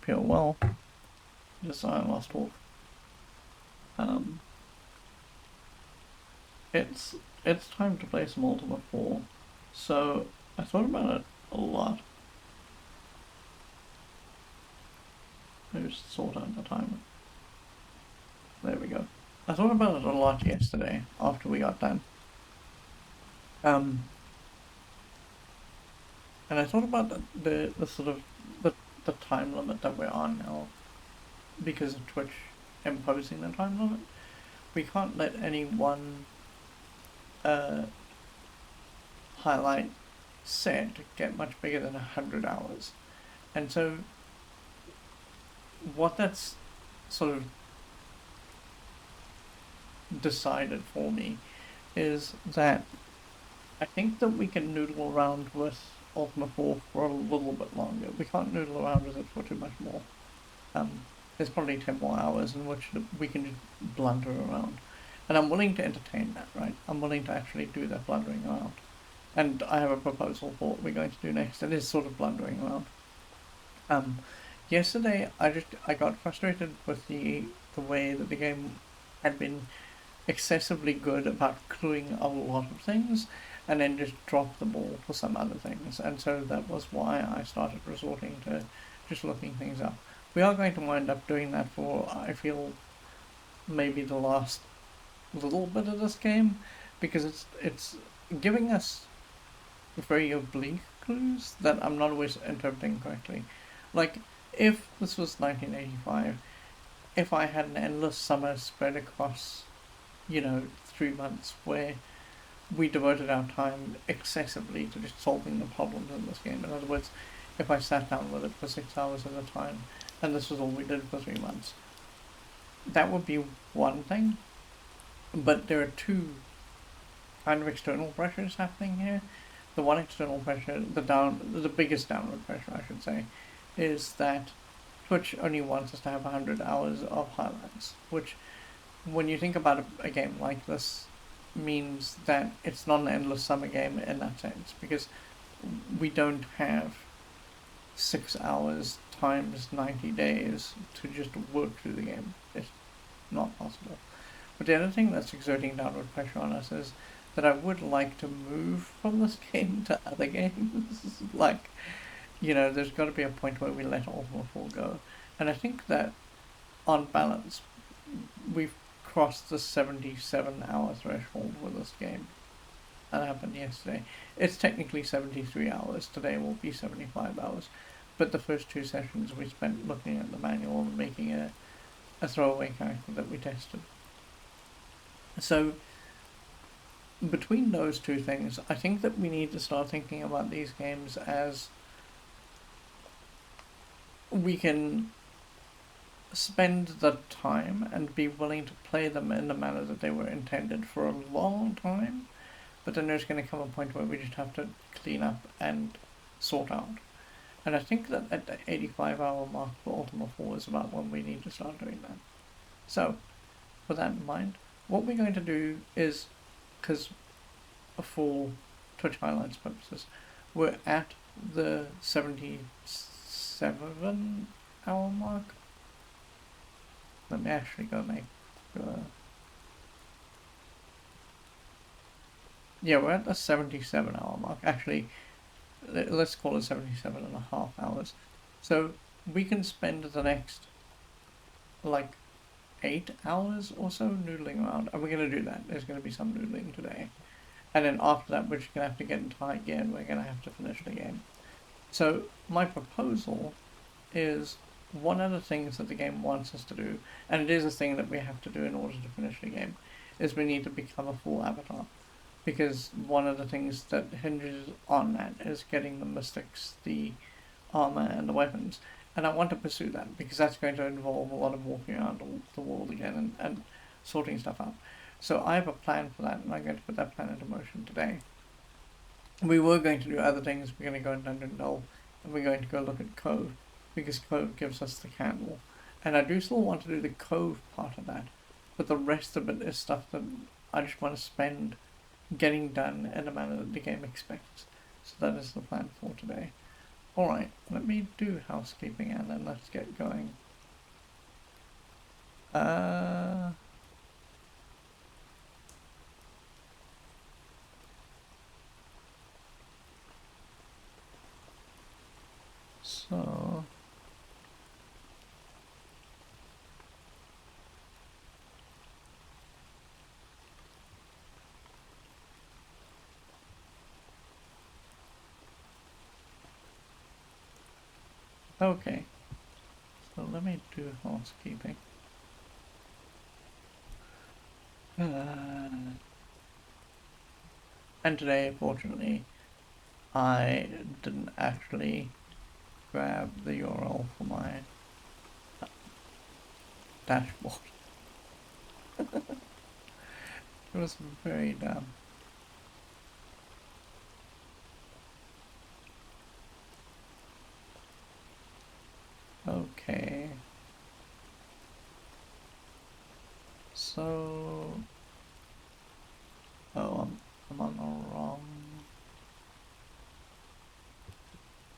hope you're well. Just I lost talk. Um, it's it's time to play some Ultima 4. So I thought about it a lot. Let me just sort out the timer. There we go. I thought about it a lot yesterday after we got done. Um, and I thought about the sort of the time limit that we're on now because of Twitch imposing the time limit. We can't let any one uh, highlight set get much bigger than 100 hours. And so what that's sort of decided for me is that I think that we can noodle around with Ultima 4 for a little bit longer. We can't noodle around with it for too much more. There's probably 10 more hours in which we can just blunder around. And I'm willing to entertain that, right? I'm willing to actually do that blundering around. And I have a proposal for what we're going to do next. It is sort of blundering around. Yesterday I got frustrated with the way that the game had been excessively good about cluing a lot of things and then just dropped the ball for some other things. And so that was why I started resorting to just looking things up. We are going to wind up doing that for, I feel, maybe the last little bit of this game, because it's giving us very oblique clues that I'm not always interpreting correctly. Like, if this was 1985, if I had an endless summer spread across, 3 months where we devoted our time excessively to just solving the problems in this game. In other words, if I sat down with it for 6 hours at a time, and this was all we did for 3 months, that would be one thing. But there are two kind of external pressures happening here. The one external pressure, the biggest downward pressure, I should say, is that Twitch only wants us to have 100 hours of highlights, which, when you think about a game like this, means that it's not an endless summer game in that sense, because we don't have 6 hours times 90 days to just work through the game. It's not possible. But the other thing that's exerting downward pressure on us is that I would like to move from this game to other games. Like, there's got to be a point where we let Ultima 4 go. And I think that, on balance, we've crossed the 77-hour threshold with this game. That happened yesterday. It's technically 73 hours. Today will be 75 hours. But the first two sessions we spent looking at the manual and making a throwaway character that we tested. So, between those two things, I think that we need to start thinking about these games as we can spend the time and be willing to play them in the manner that they were intended for a long time, but then there's going to come a point where we just have to clean up and sort out. And I think that at the 85-hour mark for Ultima 4 is about when we need to start doing that. So, with that in mind, what we're going to do is, because for Twitch highlights purposes, we're at the 77-hour mark. Let me actually go make... yeah, we're at the 77-hour mark. Actually, let's call it 77.5 hours. So we can spend the next, 8 hours or so noodling around. And we're going to do that. There's going to be some noodling today. And then after that, we're just going to have to get into high gear and we're going to have to finish the game. So my proposal is, one of the things that the game wants us to do, and it is a thing that we have to do in order to finish the game, is we need to become a full avatar. Because one of the things that hinges on that is getting the mystics, the armor, and the weapons. And I want to pursue that, because that's going to involve a lot of walking around the world again and sorting stuff out. So I have a plan for that, and I'm going to put that plan into motion today. We were going to do other things. We're going to go in Dungeon Delve, and we're going to go look at Cove, because Cove gives us the candle. And I do still want to do the Cove part of that, but the rest of it is stuff that I just want to spend getting done in a manner that the game expects. So that is the plan for today. Alright, let me do housekeeping and then let's get going. So... Okay, so let me do housekeeping. And today, fortunately, I didn't actually grab the URL for my dashboard. It was very dumb. Okay. So... Oh, I'm on the wrong...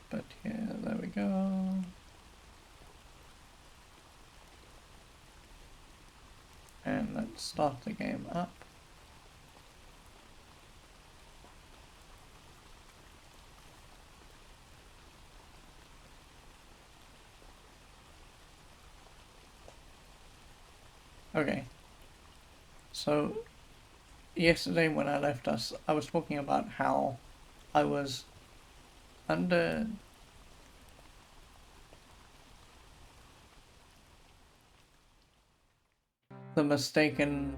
But yeah, there we go. And let's start the game up. Okay. So, yesterday when I left us, I was talking about how I was under the mistaken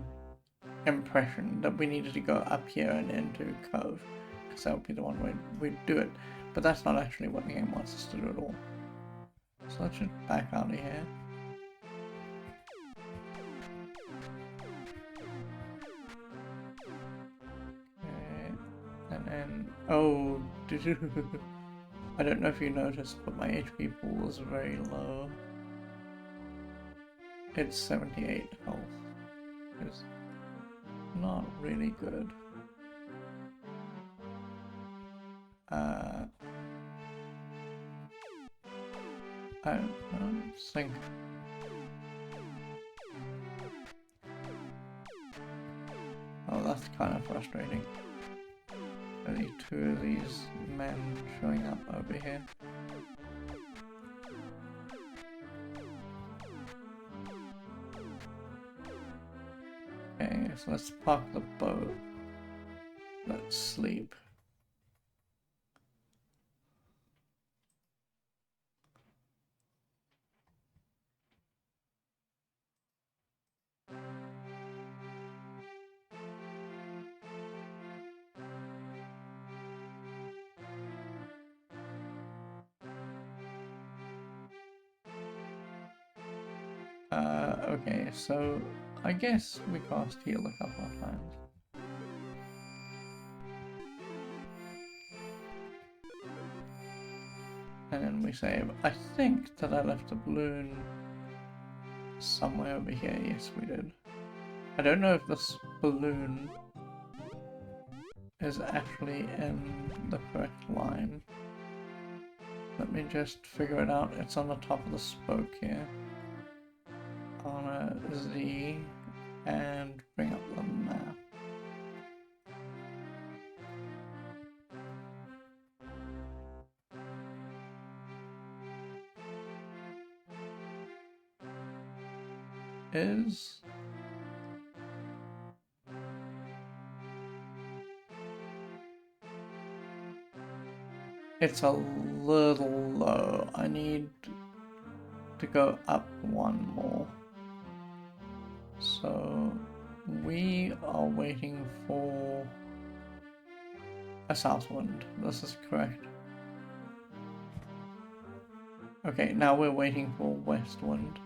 impression that we needed to go up here and into Cove, because that would be the one way we'd do it. But that's not actually what the game wants us to do at all. So let's just back out of here. Okay. And then, oh, I don't know if you noticed, but my HP pool is very low. It's 78 health. It's not really good. I don't think... Oh, that's kind of frustrating. Only two of these men showing up over here. Okay, so let's park the boat. Let's sleep. Okay, so I guess we cast heal a couple of times. And then we save. I think that I left a balloon somewhere over here. Yes, we did. I don't know if this balloon is actually in the correct line. Let me just figure it out. It's on the top of the spoke here. On a Z and bring up the map. Is it's a little low. I need to go up one more. So we are waiting for a south wind. This is correct. Okay, now we're waiting for west wind.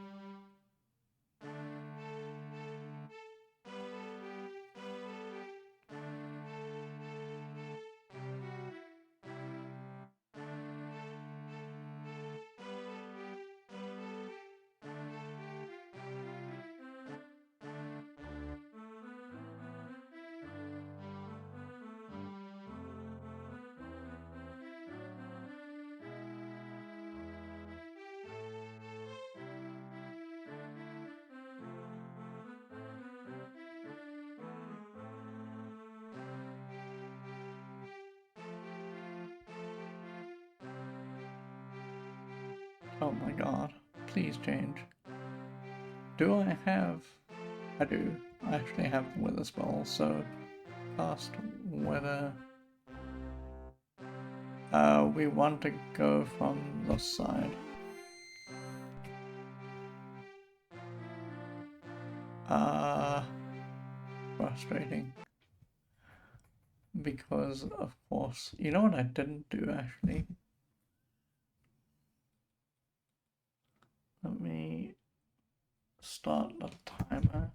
Oh my god. Please change. Do I have... I do. I actually have the weather spell, so... Cast weather... we want to go from the side. Frustrating. Because, of course... You know what I didn't do, actually? Let me... start the timer.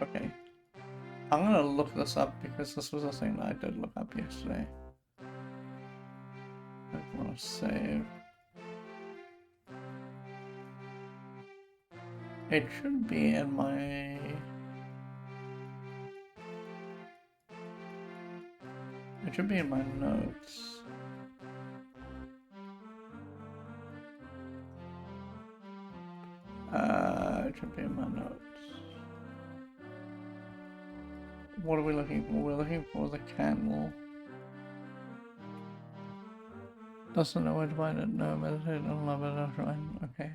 Okay. I'm gonna look this up because this was a thing that I did look up yesterday. I want to save. It should be in my... It should be in my notes. It should be in my notes. What are we looking for? We're looking for the candle. Doesn't know where to find it. No, meditate on love at a shrine. Okay.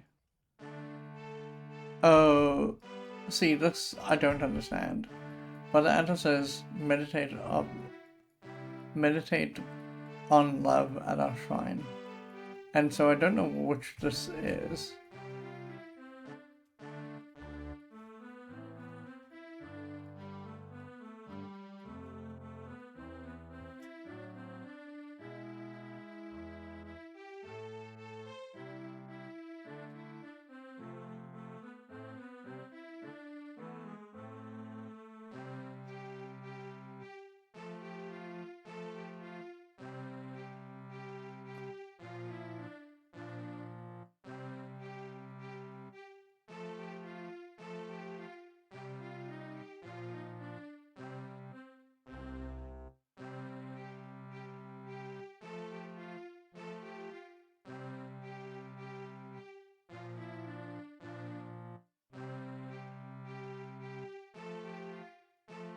Oh, see, this I don't understand. But the answer says meditate on love at our shrine, and so I don't know which this is.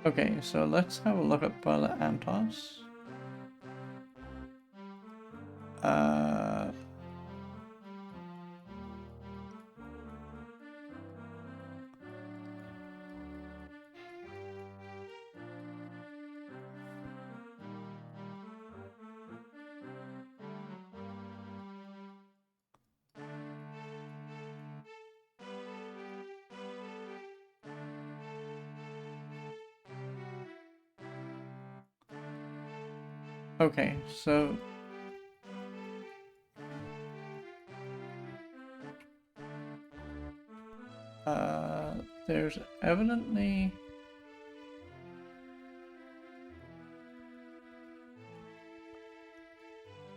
Okay, so let's have a look at Brother Antos. Okay, so there's evidently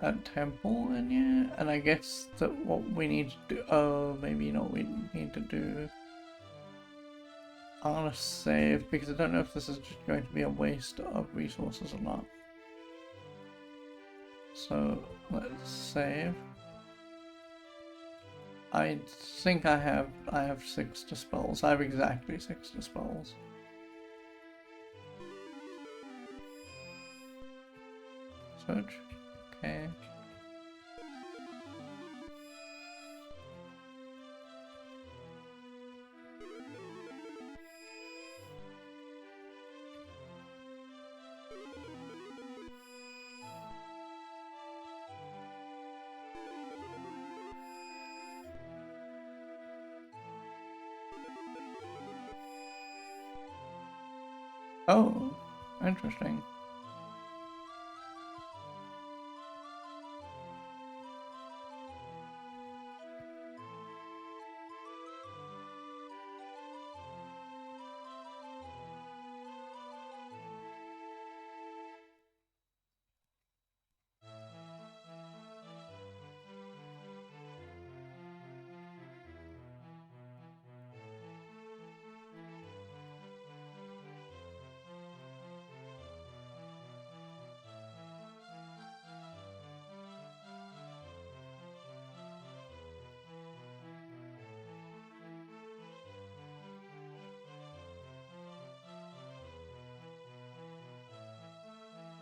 a temple in here, and I guess that what we need to do, oh, maybe you know what we need to do. I'm gonna save, because I don't know if this is just going to be a waste of resources or not. So, let's save. I think I have 6 dispels. I have exactly 6 dispels. Search. Okay. Oh, interesting.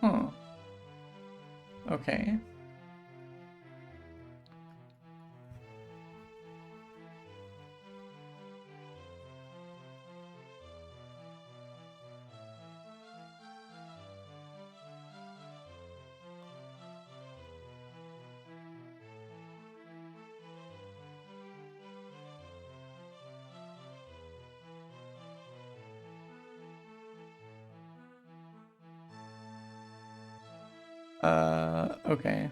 Huh. Okay. Okay.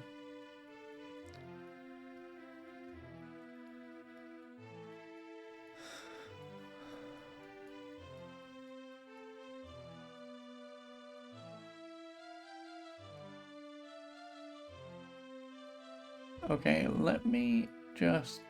Okay, let me just...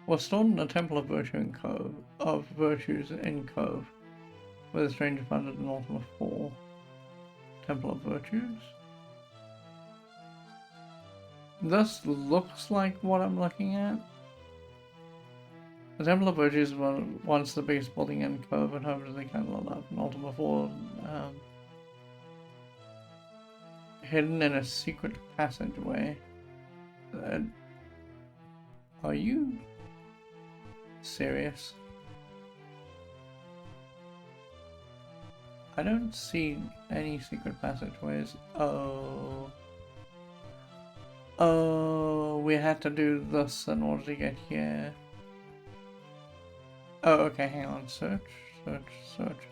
We're stored in the Temple of Virtue in Cove, of Virtues in Cove, where the stranger founded in Ultima 4. Temple of Virtues. This looks like what I'm looking at. The Temple of Virtues was once the biggest building in Cove and home to the Candle of Love in Ultima 4. Hidden in a secret passageway. Are you serious? I don't see any secret passageways. Oh. Oh, we had to do this in order to get here. Oh, okay, hang on. Search, search, search.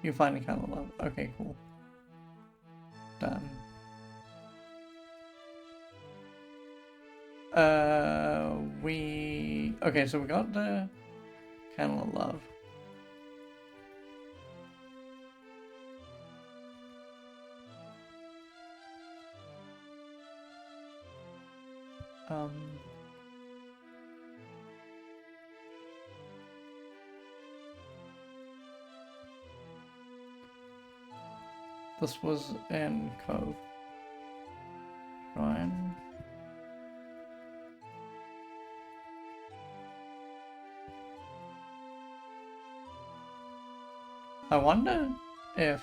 You find the Candle of Love. Okay, cool. Done. Okay, so we got the Candle of Love. This was in Cove. Shrine. I wonder if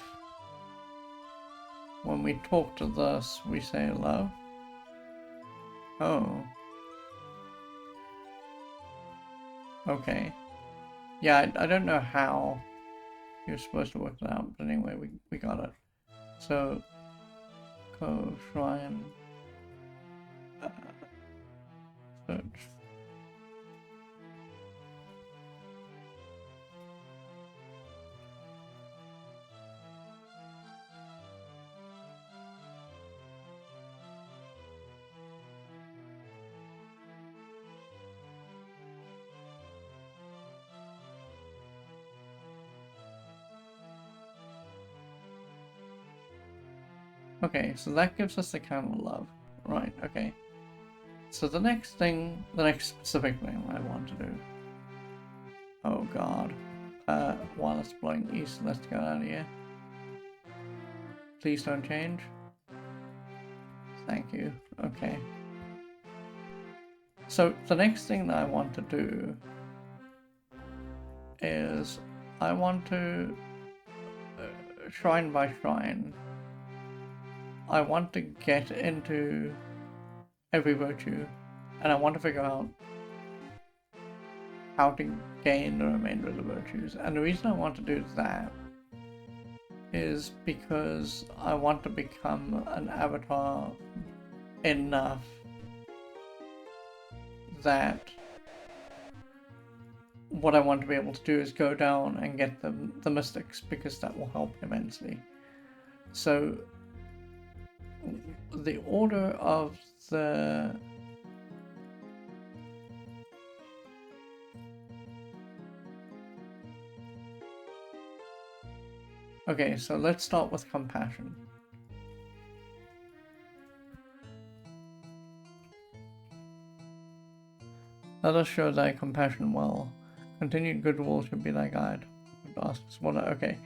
when we talk to this, we say love. Oh. Okay. Yeah, I don't know how you're supposed to work that out, but anyway, we got it. So, Cove, Shrine, search. Okay, so that gives us the Candle of Love. Right, okay. So the next specific thing I want to do. Oh god. While it's blowing east, let's get out of here. Please don't change. Thank you. Okay. So the next thing that I want to do is I want to, shrine by shrine, I want to get into every virtue, and I want to figure out how to gain the remainder of the virtues. And the reason I want to do that is because I want to become an avatar enough that what I want to be able to do is go down and get the mystics, because that will help immensely. So, the order of the Okay, so let's start with compassion. Let us show thy compassion well. Continued goodwill should be thy guide. Okay,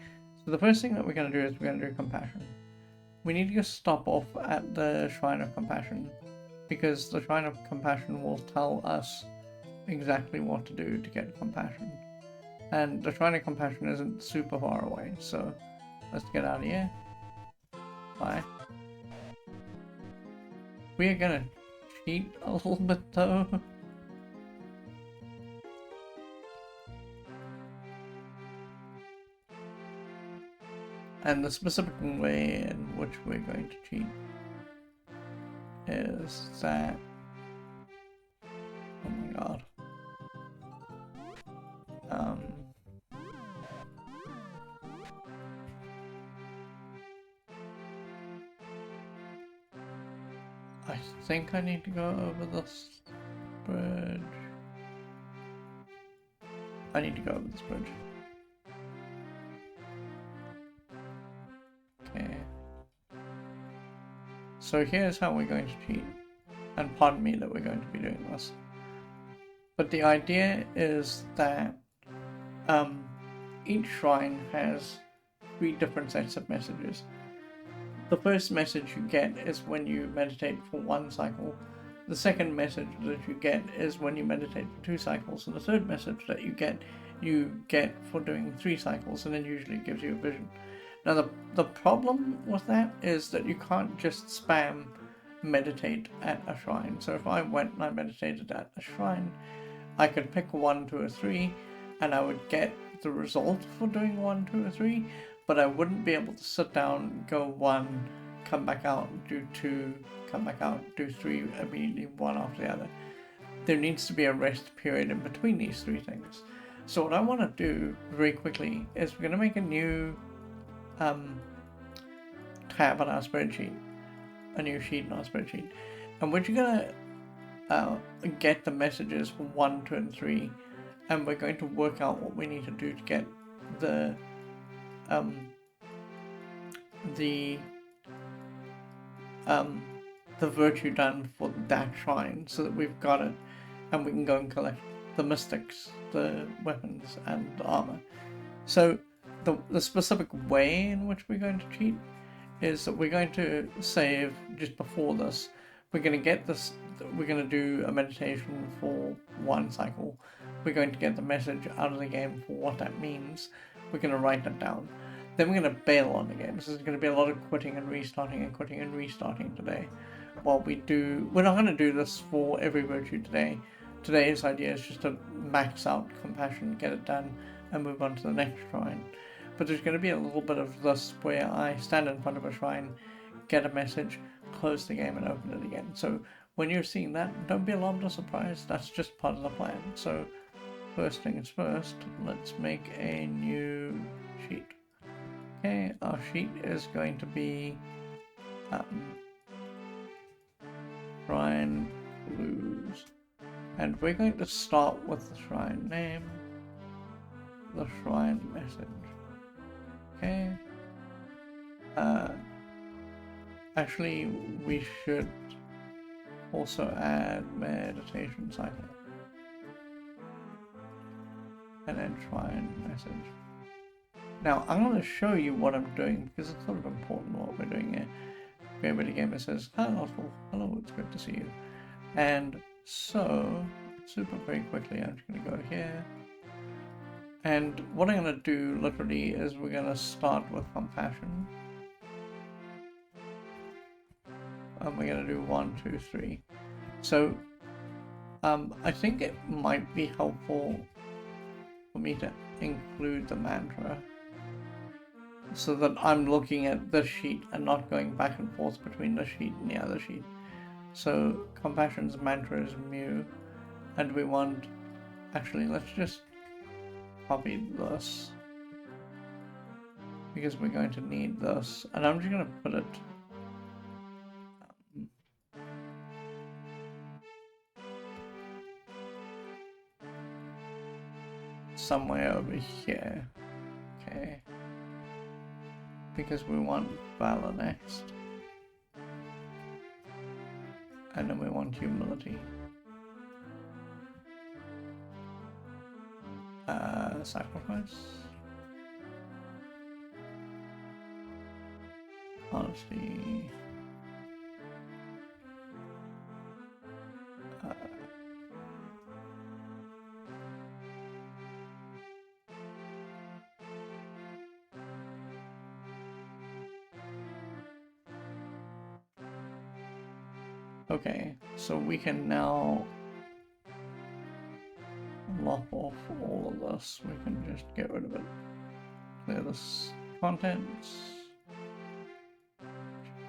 so the first thing that we're going to do is we're going to do compassion. We need to just stop off at the Shrine of Compassion, because the Shrine of Compassion will tell us exactly what to do to get compassion. And the Shrine of Compassion isn't super far away, so let's get out of here. Bye. We are gonna cheat a little bit though. And the specific way in which we're going to cheat is that... Oh my god. I think I need to go over this bridge. I need to go over this bridge. Okay. So here's how we're going to cheat. And pardon me that we're going to be doing this. But the idea is that each shrine has 3 different sets of messages. The first message you get is when you meditate for 1 cycle. The second message that you get is when you meditate for 2 cycles. And the third message that you get for doing 3 cycles, and then usually it gives you a vision. Now the problem with that is that you can't just spam meditate at a shrine. So if I went and I meditated at a shrine, I could pick 1, 2, or 3, and I would get the result for doing 1, 2, or 3, but I wouldn't be able to sit down, go 1, come back out, do 2, come back out, do 3, immediately one after the other. There needs to be a rest period in between these 3 things. So what I want to do very quickly is we're going to make a new tab on our spreadsheet, a new sheet on our spreadsheet, and we're just going to get the messages for 1, 2, and 3, and we're going to work out what we need to do to get the virtue done for that shrine, so that we've got it, and we can go and collect the mystics, the weapons, and the armor. So the specific way in which we're going to cheat is that we're going to save just before this. We're going to get this. We're going to do a meditation for 1 cycle. We're going to get the message out of the game for what that means. We're going to write that down. Then we're going to bail on the game. So there's going to be a lot of quitting and restarting and quitting and restarting today. While we're not going to do this for every virtue today. Today's idea is just to max out compassion, get it done, and move on to the next shrine. But there's going to be a little bit of this where I stand in front of a shrine, get a message, close the game, and open it again. So when you're seeing that, don't be alarmed or surprised. That's just part of the plan. So first things first, let's make a new sheet. Okay, our sheet is going to be shrine clues. And we're going to start with the shrine name, the shrine message. Okay. Actually, we should also add meditation cycle. And then shrine message. Now, I'm going to show you what I'm doing, because it's sort of important what we're doing here. Everybody Gamer says, hello, it's good to see you. And so, super very quickly, I'm just going to go here. And what I'm going to do, literally, is we're going to start with compassion. And we're going to do 1, 2, 3. So, I think it might be helpful for me to include the mantra, so that I'm looking at this sheet and not going back and forth between the sheet and the other sheet. So compassion's mantra is mu, and we want, actually let's just copy this, because we're going to need this, and I'm just going to put it somewhere over here. Okay. because we want valor next. And then we want humility. Sacrifice. Honesty. Okay, so we can now lop off all of this. We can just get rid of it. Clear this contents.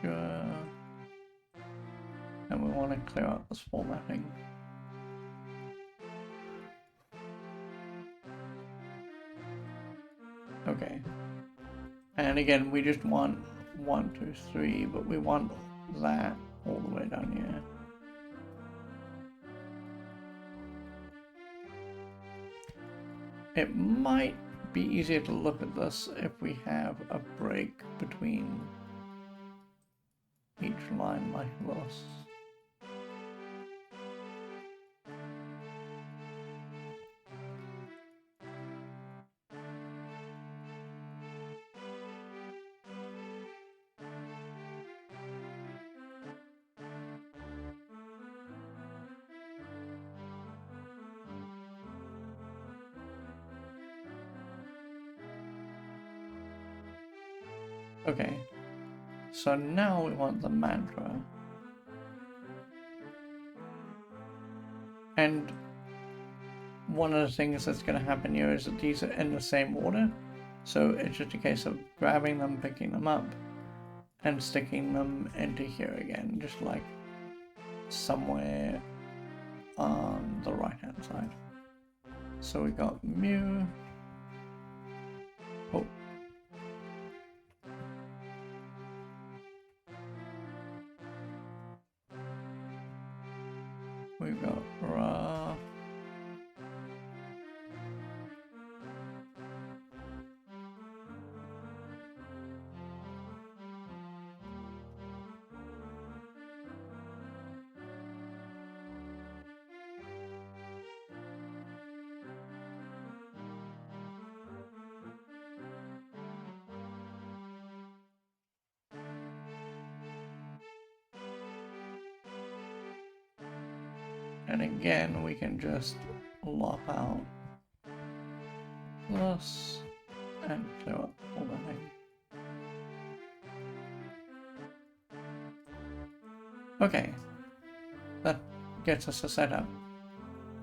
Sure. And we want to clear out this formatting. Okay. And again, we just want 1, 2, 3, but we want that all the way down here. It might be easier to look at this if we have a break between each line like this. Okay, so now we want the mantra. And one of the things that's going to happen here is that these are in the same order. So it's just a case of grabbing them, picking them up, and sticking them into here again, just like somewhere on the right hand side. So we got mu. Oh. We've got ra. And again, we can just lop out this and clear up all the thing. Okay, that gets us a setup.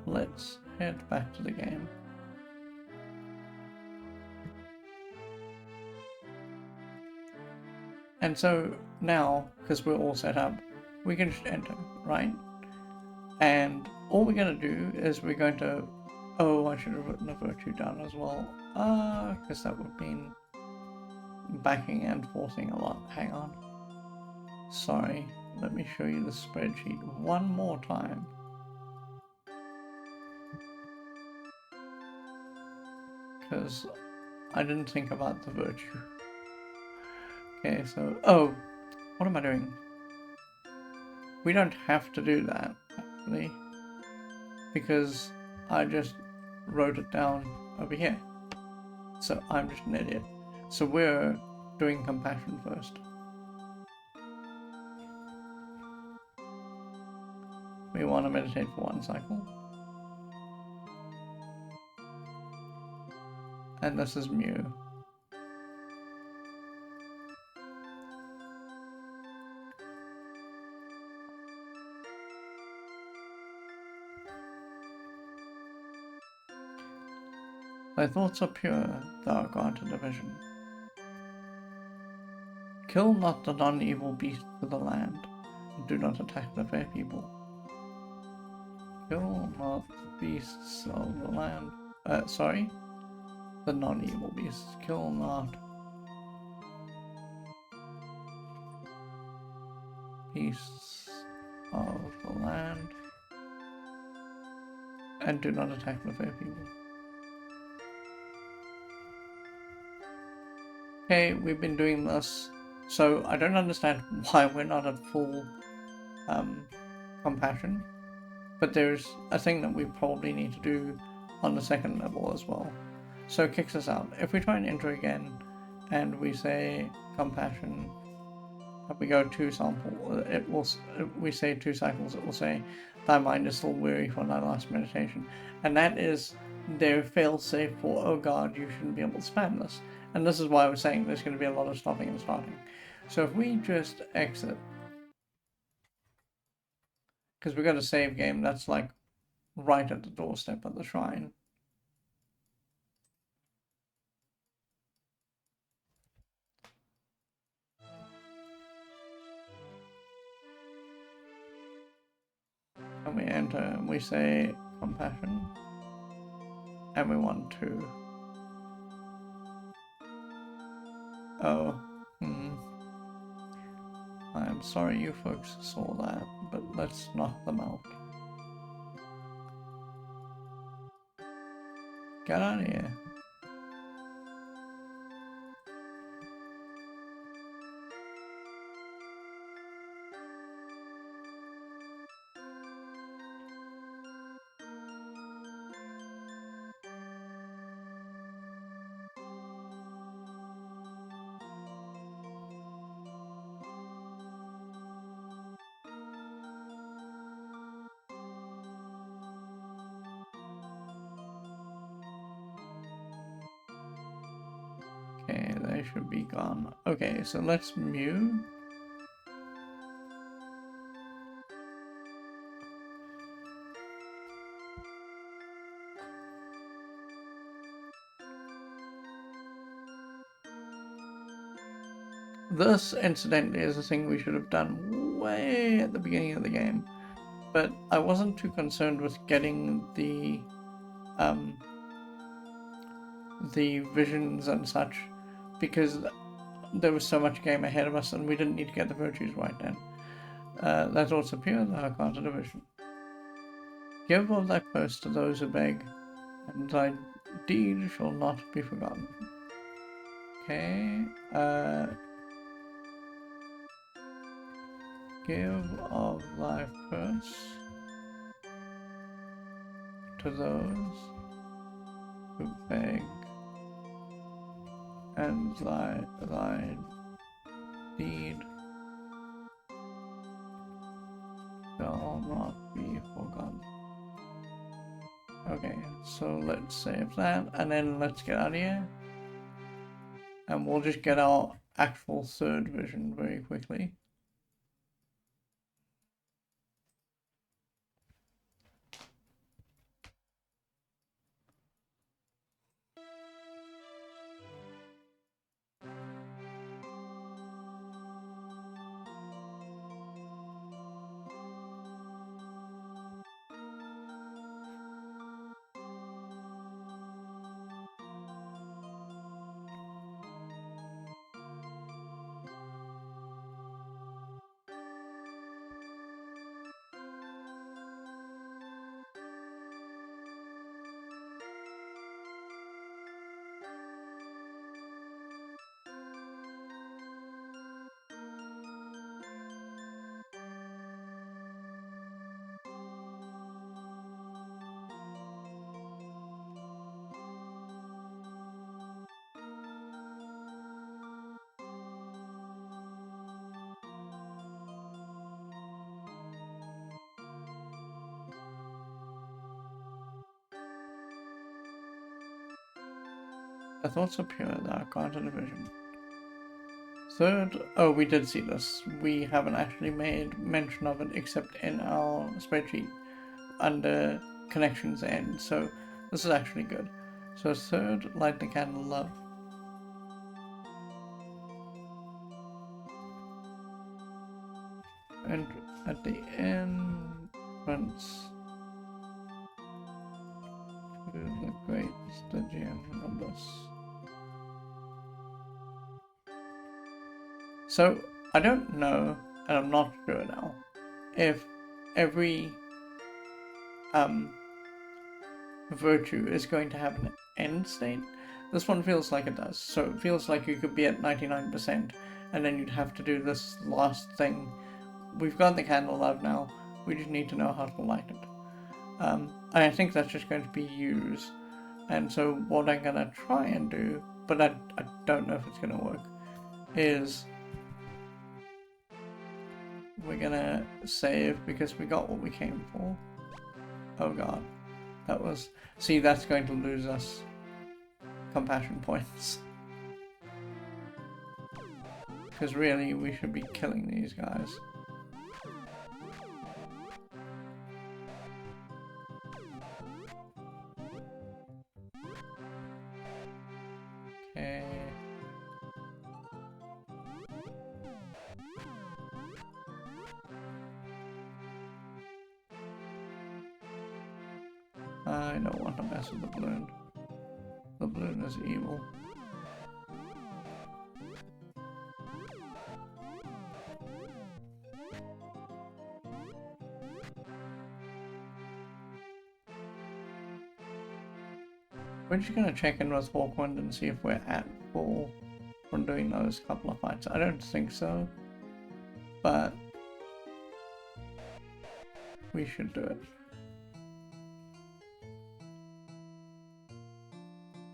Let's head back to the game. And so now, because we're all set up, we can just enter, right? And all we're going to do is we're going to... Oh, I should have written a virtue down as well. Because that would mean backing and forthing a lot. Hang on. Sorry. Let me show you the spreadsheet one more time. Because I didn't think about the virtue. Okay, so... Oh! What am I doing? We don't have to do that, actually. Because I just wrote it down over here. So I'm just an idiot. So we're doing compassion first. We want to meditate for 1 cycle. And this is mu. Thy thoughts are pure, thou art granted a vision. Kill not the non-evil beasts of the land, and do not attack the fair people. Kill not the beasts of the land. Sorry? The non-evil beasts. Kill not beasts of the land, and do not attack the fair people. okay, we've been doing this, so I don't understand why we're not at full compassion, but there's a thing that we probably need to do on the second level as well. So it kicks us out. If we try and enter again and we say compassion, we go 2 sample, it will, we say 2 cycles, it will say thy mind is still weary from thy last meditation, and that is their fail-safe for, oh god, you shouldn't be able to spam this. And this is why I was saying there's going to be a lot of stopping and starting. So if we just exit, because we've got a save game that's like right at the doorstep of the shrine. And we enter and we say compassion, and we want to. Oh, I'm sorry you folks saw that, but let's knock them out. Get out of here. Okay, they should be gone. Okay, so let's mew. This, incidentally, is a thing we should have done way at the beginning of the game, but I wasn't too concerned with getting the visions and such, because there was so much game ahead of us and we didn't need to get the virtues right then. That's also pure, thou can't a division. Give of thy purse to those who beg, and thy deed shall not be forgotten. Okay, give of thy purse to those who beg, and thy deed shall not be forgotten. Okay, so let's save that, and then let's get out of here. And we'll just get our actual third vision very quickly. The thoughts are pure, thou can't a division. Third, oh, we did see this. We haven't actually made mention of it except in our spreadsheet under connections end, so this is actually good. So third, light the candle love. And at the entrance to the great Stygian abyss. So I don't know, and I'm not sure now, if every virtue is going to have an end state. This one feels like it does. So it feels like you could be at 99% and then you'd have to do this last thing. We've got the candle love now. We just need to know how to light it. And I think that's just going to be use. And so what I'm going to try and do, but I don't know if it's going to work, is we're going to save because we got what we came for. Oh god. That was... See, that's going to lose us compassion points. Because really, we should be killing these guys. Okay. I don't want to mess with the balloon. The balloon is evil. We're just gonna check in with Hawkwind and see if we're at full from doing those couple of fights. I don't think so, but we should do it.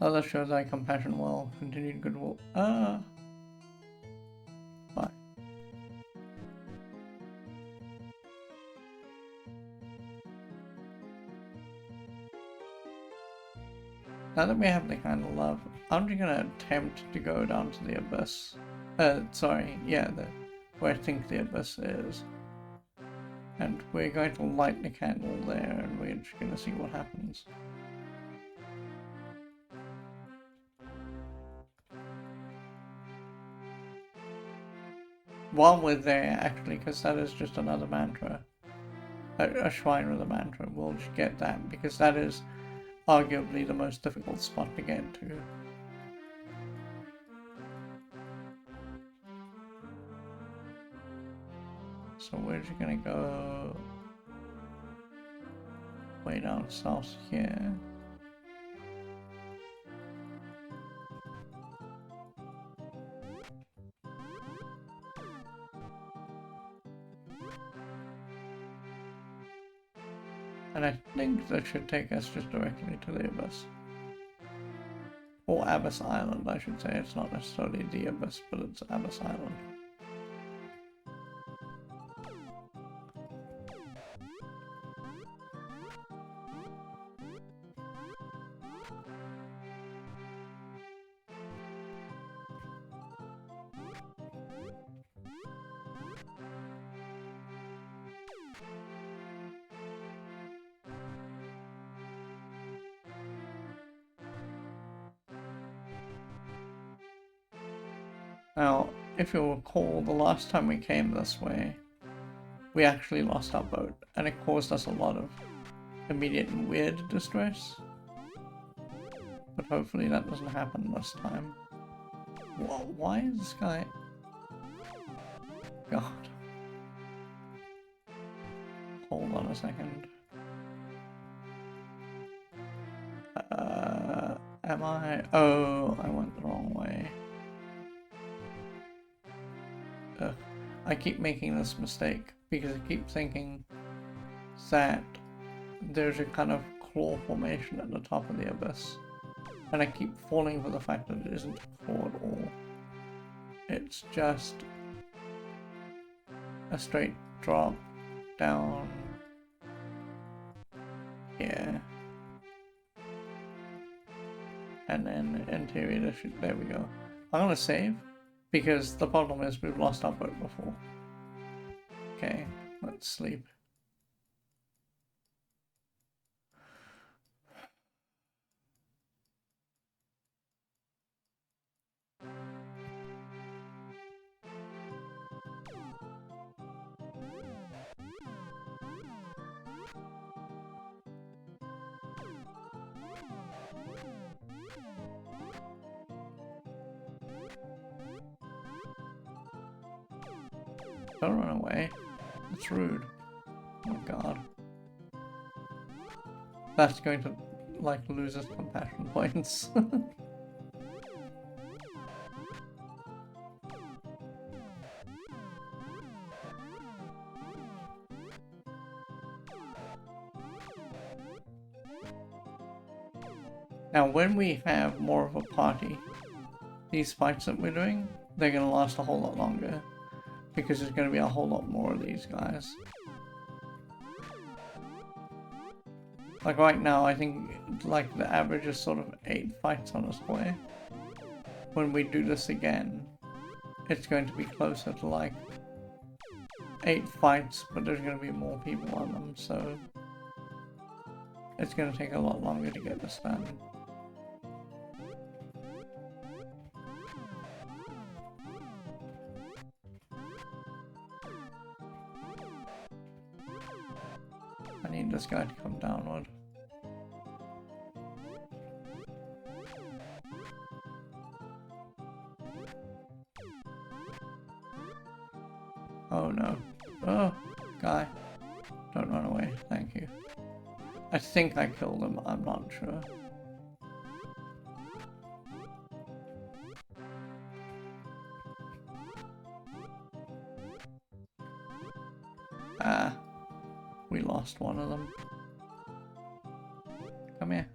Other shows like Compassion Well, Continued Goodwill. Bye. Now that we have the kind of love, I'm just gonna attempt to go down to the abyss. Sorry, yeah, where I think the abyss is. And we're going to light the candle there and we're just gonna see what happens. While we're there, actually, because that is just another mantra. A shrine with a mantra, we'll just get that, because that is arguably the most difficult spot to get to. So we're just gonna go way down south here. And I think that should take us just directly to the Abyss. Or Abyss Island, I should say. It's not necessarily the Abyss, but it's Abyss Island. Now, if you'll recall, the last time we came this way, we actually lost our boat, and it caused us a lot of immediate and weird distress. But hopefully that doesn't happen this time. Why is this guy... God. Hold on a second. Am I... Oh, I went the wrong way. Ugh. I keep making this mistake because I keep thinking that there's a kind of claw formation at the top of the abyss, and I keep falling for the fact that it isn't a claw at all. It's just a straight drop down here, and then in theory there we go. I'm gonna save, because the problem is we've lost our boat before. Okay, let's sleep. Don't run away. It's rude. Oh my god. That's going to, like, lose us compassion points. Now, when we have more of a party, these fights that we're doing, they're going to last a whole lot longer. Because there's going to be a whole lot more of these guys. Like right now, I think like the average is sort of 8 fights on a square. When we do this again, it's going to be closer to like 8 fights, but there's going to be more people on them, so it's going to take a lot longer to get this done. I need this guy to come downward. Oh no. Oh, guy. Don't run away, thank you. I think I killed him, I'm not sure. Ah. We lost one of them. Come here.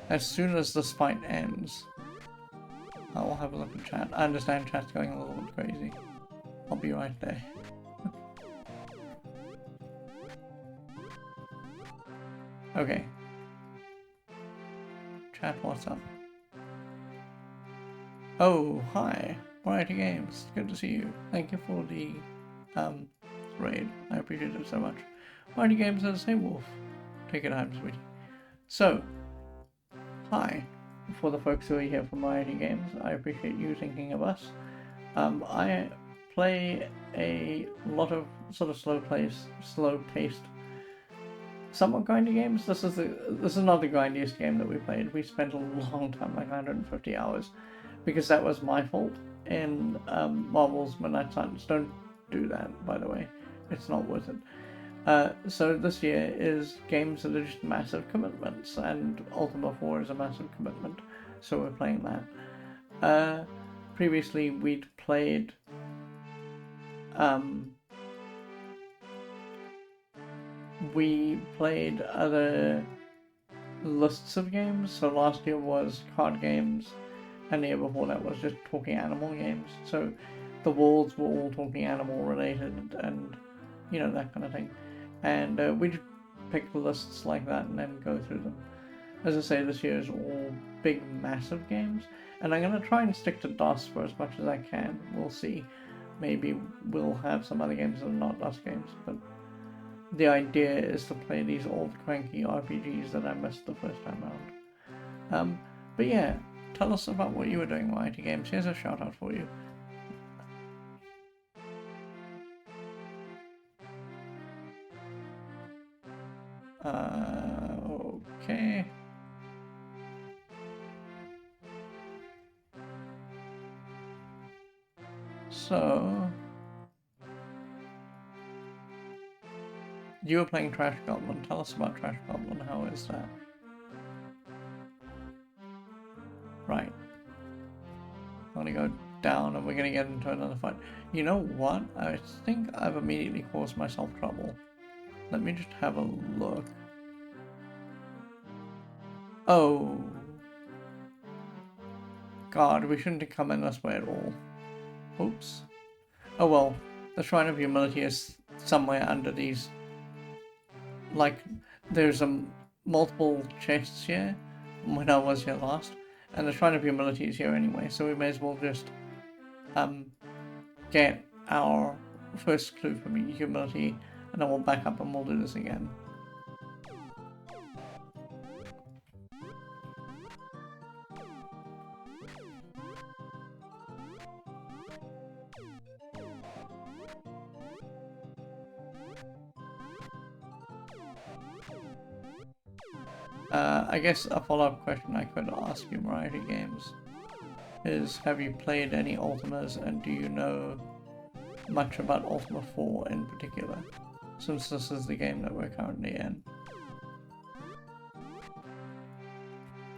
As soon as this fight ends, I will have a look at chat. I understand chat's going a little bit crazy. I'll be right there. Okay. Chat, what's up? Oh, hi. Variety Games. Good to see you. Thank you for the raid. I appreciate it so much. Variety Games says, hey Wolf. Take your time, sweetie. So, hi. For the folks who are here from Variety Games, I appreciate you thinking of us. I play a lot of sort of slow-paced, somewhat grindy games. This is not the grindiest game that we played. We spent a long time, like 150 hours, because that was my fault in Marvel's Midnight Suns. Don't do that, by the way. It's not worth it. So this year is games that are just massive commitments, and Ultima 4 is a massive commitment, so we're playing that. Previously we'd played we played other lists of games. So last year was card games, and the year before that was just talking animal games. So the walls were all talking animal related, and you know, that kind of thing. And we just pick lists like that and then go through them. As I say, this year is all big, massive games, and I'm going to try and stick to DOS for as much as I can. We'll see. Maybe we'll have some other games that are not DOS games, but the idea is to play these old cranky RPGs that I missed the first time around. But yeah, tell us about what you were doing with IT Games. Here's a shout out for you. Okay. So, you were playing Trash Goblin. Tell us about Trash Goblin. How is that? Right. I'm gonna go down and we're gonna get into another fight. You know what? I think I've immediately caused myself trouble. Let me just have a look. Oh. God, we shouldn't have come in this way at all. Oops. Oh well, the Shrine of Humility is somewhere under these. Like, there's multiple chests here when I was here last, and the Shrine of Humility is here anyway, so we may as well just get our first clue from humility, and then we'll back up and we'll do this again. I guess a follow-up question I could ask you, Variety Games, is have you played any Ultimas, and do you know much about Ultima 4 in particular? since this is the game that we're currently in.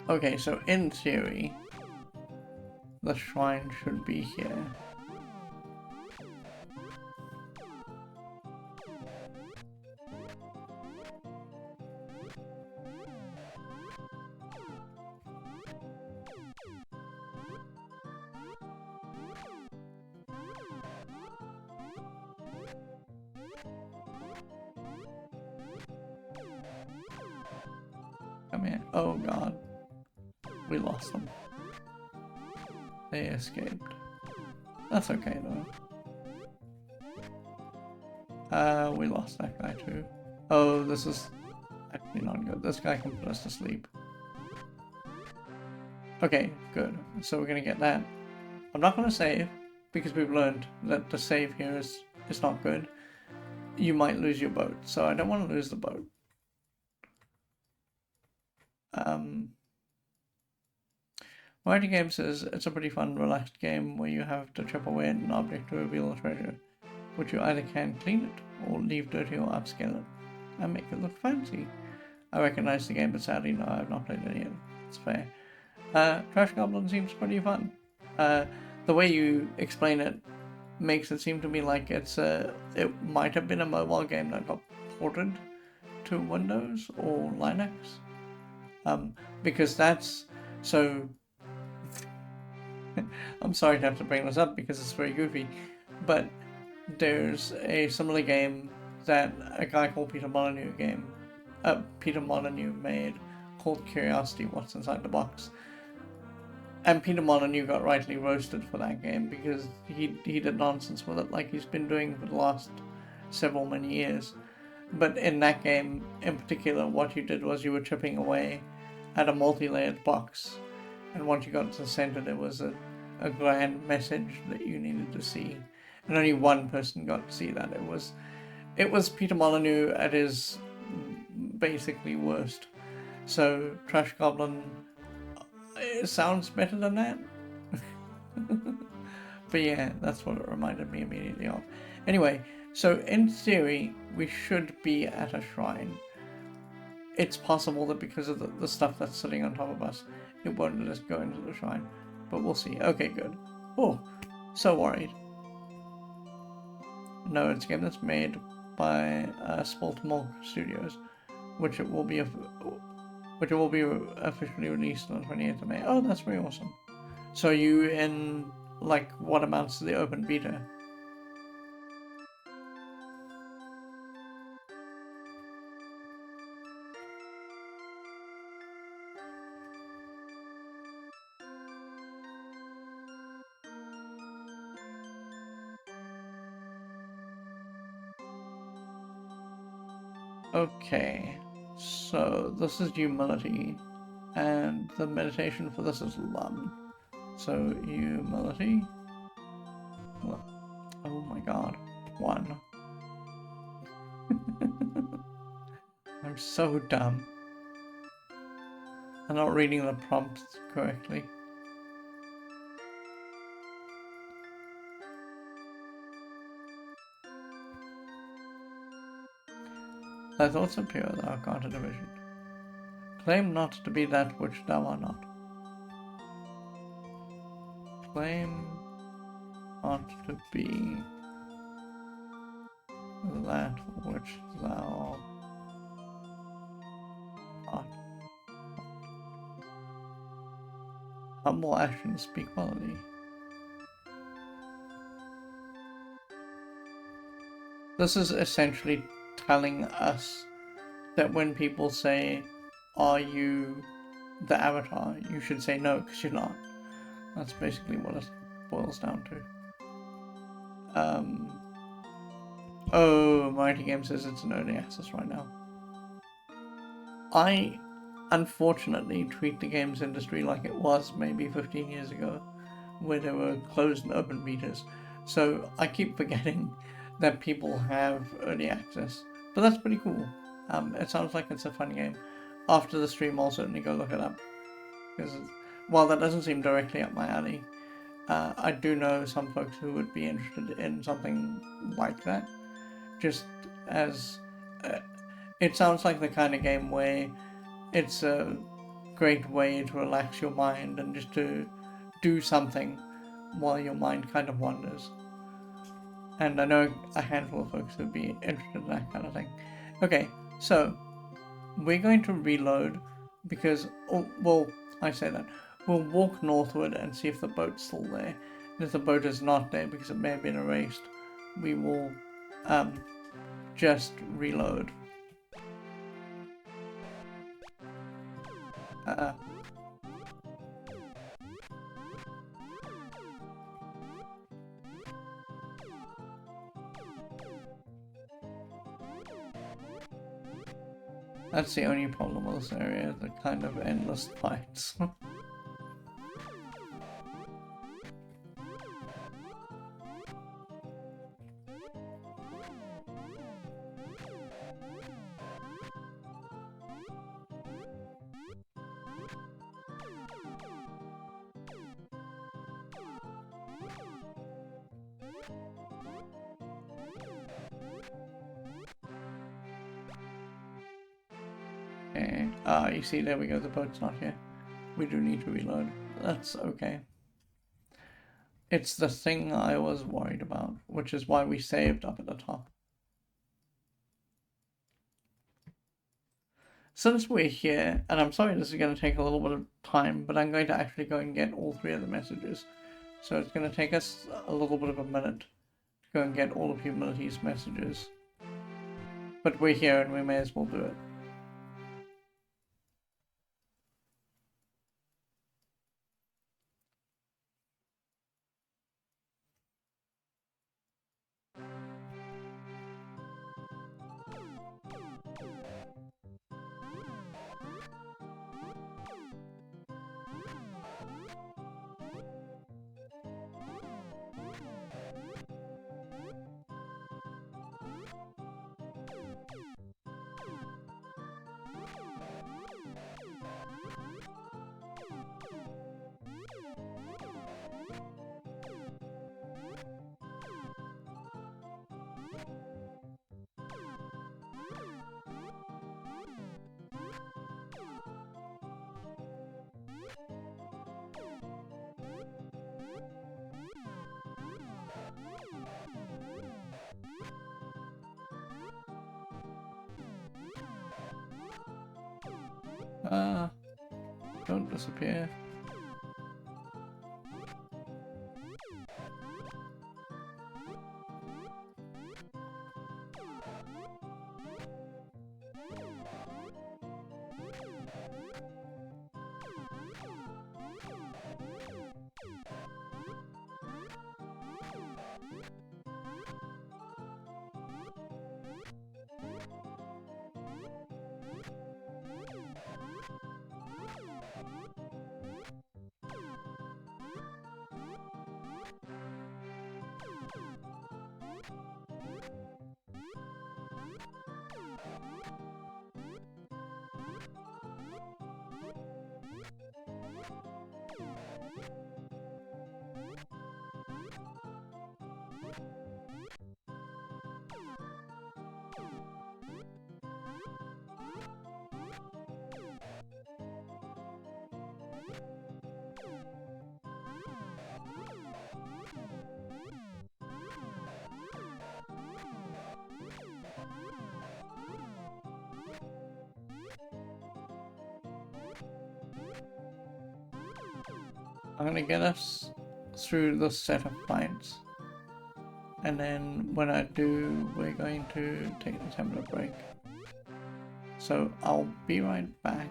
Okay, so in theory, the shrine should be here. Come here. Oh god. We lost them. They escaped. That's okay though. We lost that guy too. Oh, this is actually not good. This guy can put us to sleep. Okay, good. So we're gonna get that. I'm not gonna save, because we've learned that the save here is not good. You might lose your boat, so I don't want to lose the boat. Mighty Game says it's a pretty fun, relaxed game where you have to chip away at an object to reveal a treasure, which you either can clean it, or leave dirty or upscale it, and make it look fancy. I recognize the game, but sadly no, I have not played it yet. It's fair. Trash Goblin seems pretty fun. The way you explain it makes it seem to me like it might have been a mobile game that got ported to Windows or Linux. Because that's so. I'm sorry to have to bring this up because it's very goofy, but there's a similar game that a guy called Peter Molyneux made called Curiosity: What's Inside the Box. And Peter Molyneux got rightly roasted for that game because he did nonsense with it like he's been doing for the last many years. But in that game in particular, what you did was you were chipping away at a multi-layered box, and once you got to the center there was a grand message that you needed to see, and only one person got to see that. It was Peter Molyneux at his basically worst. So Trash Goblin, it sounds better than that. But yeah, that's what it reminded me immediately of. Anyway, so in theory we should be at a shrine. It's possible that because of the stuff that's sitting on top of us, it won't let us go into the shrine. But we'll see. Okay, good. Oh, so worried. No, it's a game that's made by Spaltimore Studios, which it will be officially released on the 28th of May. Oh, that's very awesome. So are you in, like, what amounts to the open beta? Okay, so this is humility, and the meditation for this is lum. So humility. Oh my god, 1. I'm so dumb. I'm not reading the prompts correctly. Thy thoughts are pure, thou art not a division. Claim not to be that which thou art not. Claim not to be that which thou art. Humble actions speak well of thee. This is essentially telling us that when people say, are you the avatar, you should say no, because you're not. That's basically what it boils down to. Oh, Mighty Game says it's in early access right now. I unfortunately treat the games industry like it was maybe 15 years ago, where there were closed and open betas. So I keep forgetting that people have early access. But that's pretty cool. It sounds like it's a fun game. After the stream, I'll certainly go look it up. Because while that doesn't seem directly up my alley, I do know some folks who would be interested in something like that. just as it sounds like the kind of game where it's a great way to relax your mind and just to do something while your mind kind of wanders. And I know a handful of folks would be interested in that kind of thing. Okay, so we're going to reload because, well, I say that. We'll walk northward and see if the boat's still there. And if the boat is not there because it may have been erased, we will just reload. That's the only problem with this area, the kind of endless fights. Okay. You see, there we go, the boat's not here. We do need to reload. That's okay. It's the thing I was worried about, which is why we saved up at the top. Since we're here, and I'm sorry this is going to take a little bit of time, but I'm going to actually go and get all 3 of the messages. So it's going to take us a little bit of a minute to go and get all of Humility's messages. But we're here and we may as well do it. Don't disappear. I'm gonna get us through this set of fights. And then when I do, we're going to take a 10-minute break. So I'll be right back.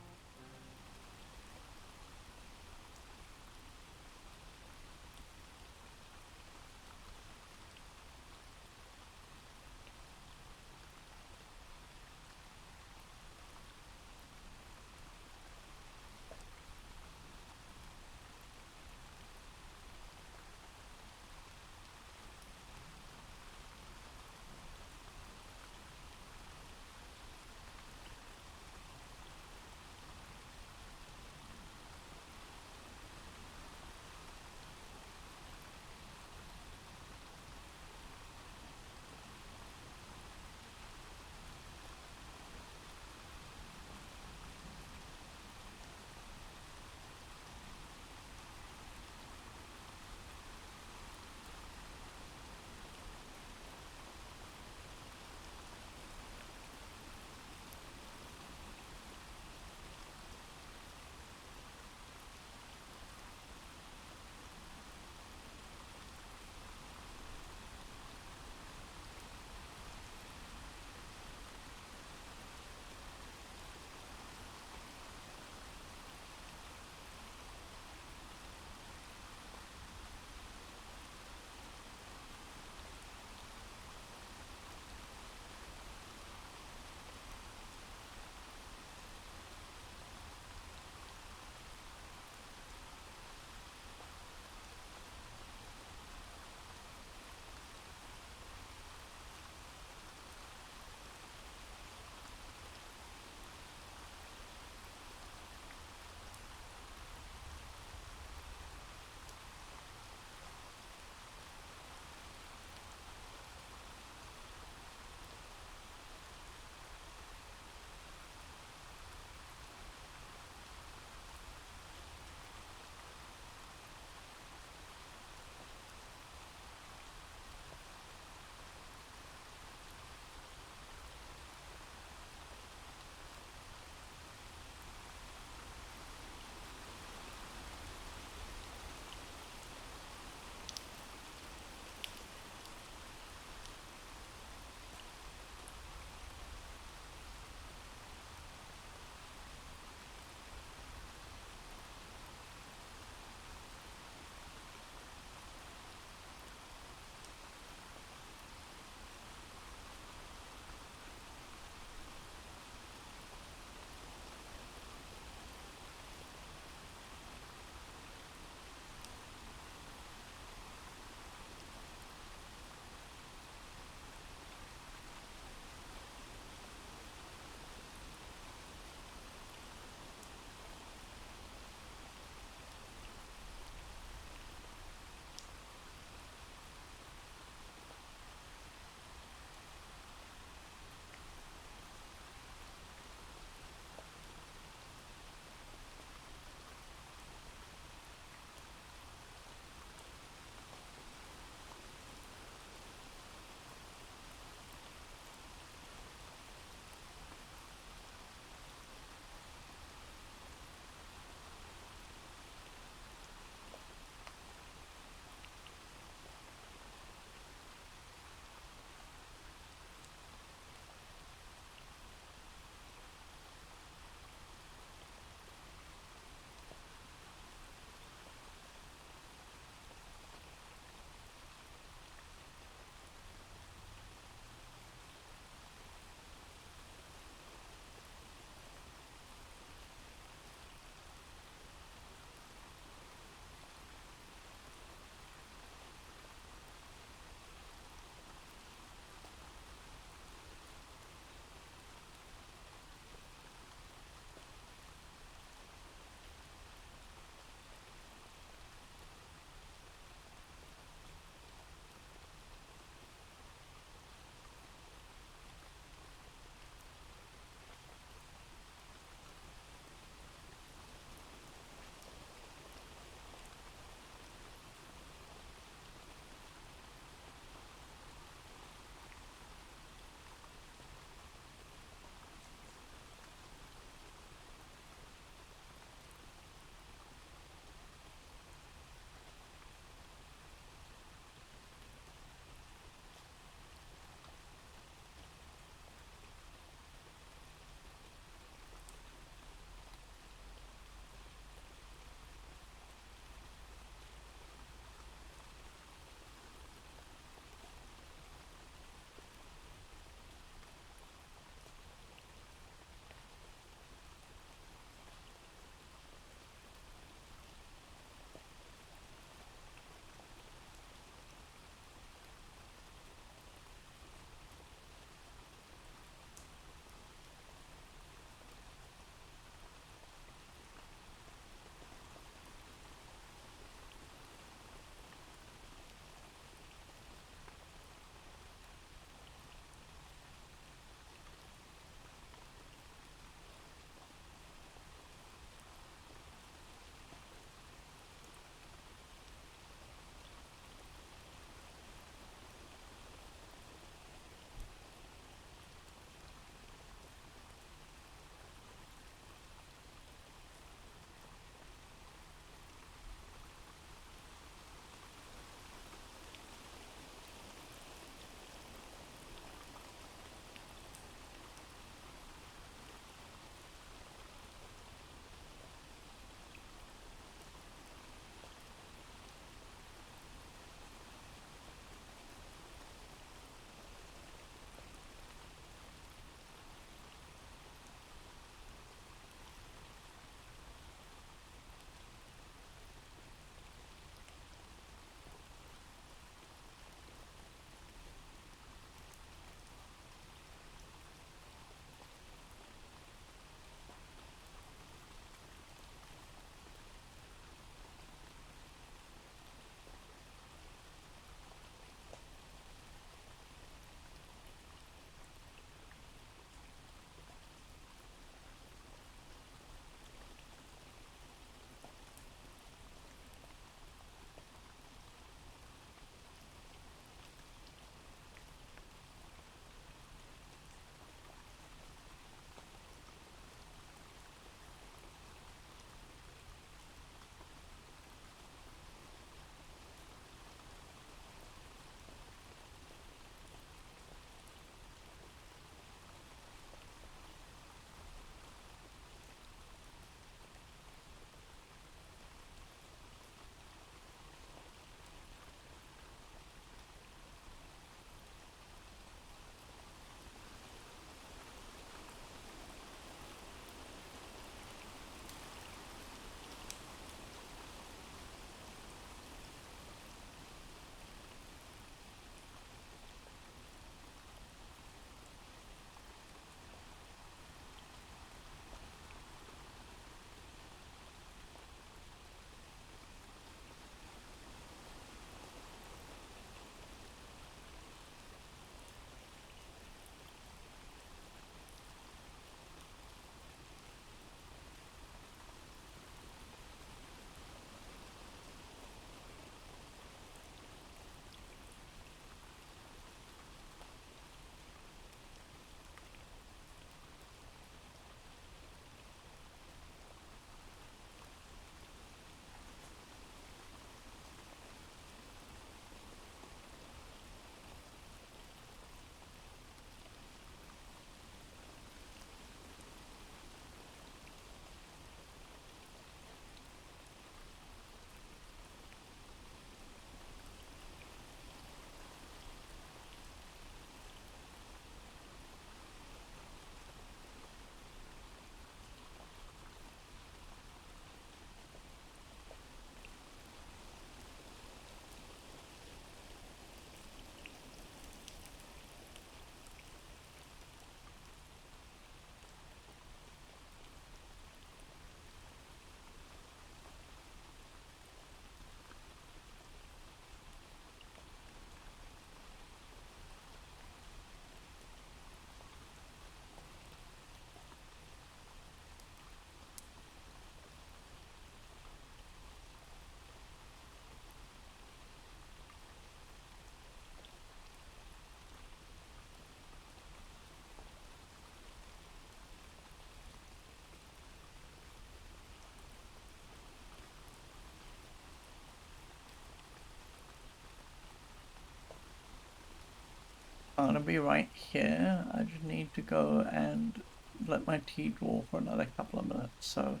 going to be right here. I just need to go and let my tea draw for another couple of minutes. So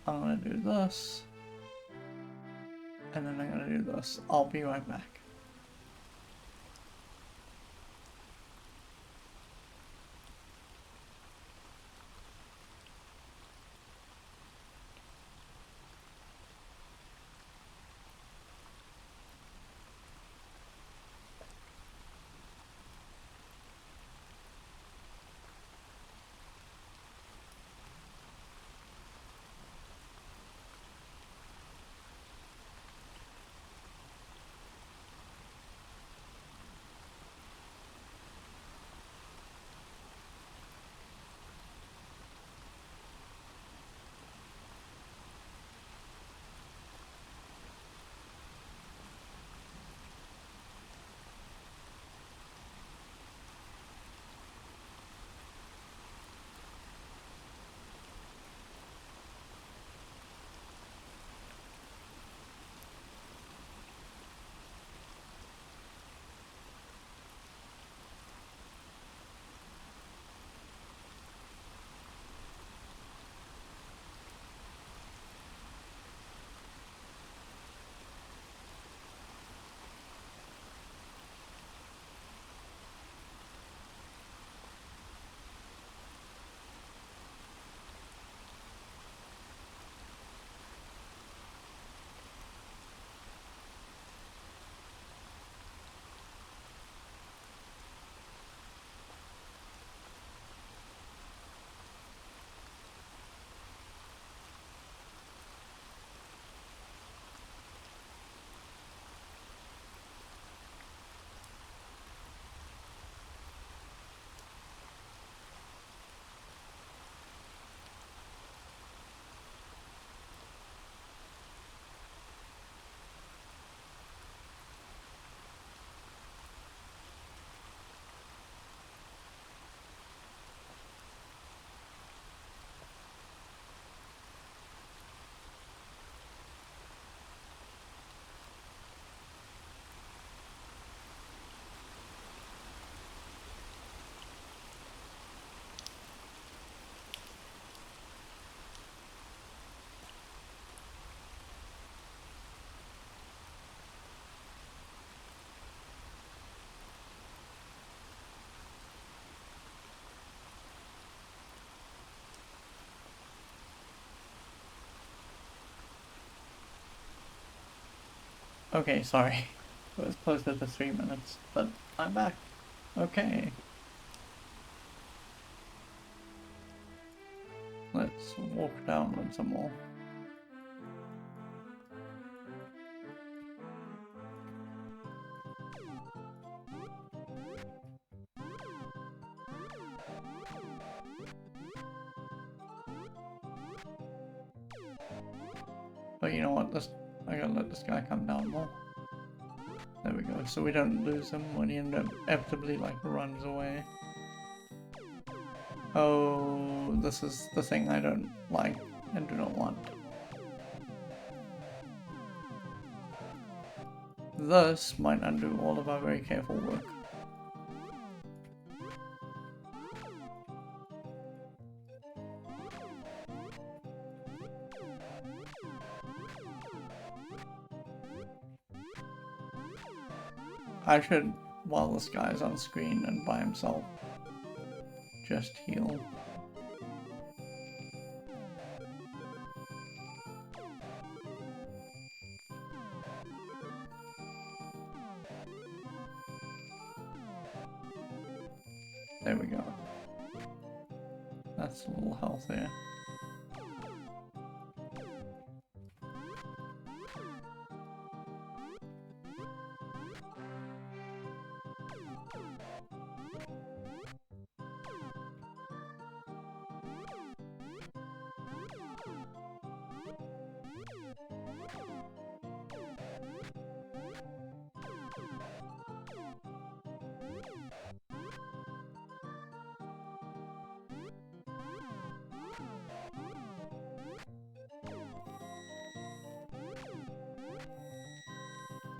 I'm going to do this. And then I'm going to do this. I'll be right back. Okay, sorry. It was closer to 3 minutes, but I'm back. Okay. Let's walk downward some more. But you know what? I gotta let this guy come down more. There we go. So we don't lose him when he inevitably like runs away. Oh, this is the thing I don't like and do not want. This might undo all of our very careful work. I should, while this guy's on screen and by himself, just heal. There we go. That's a little healthier.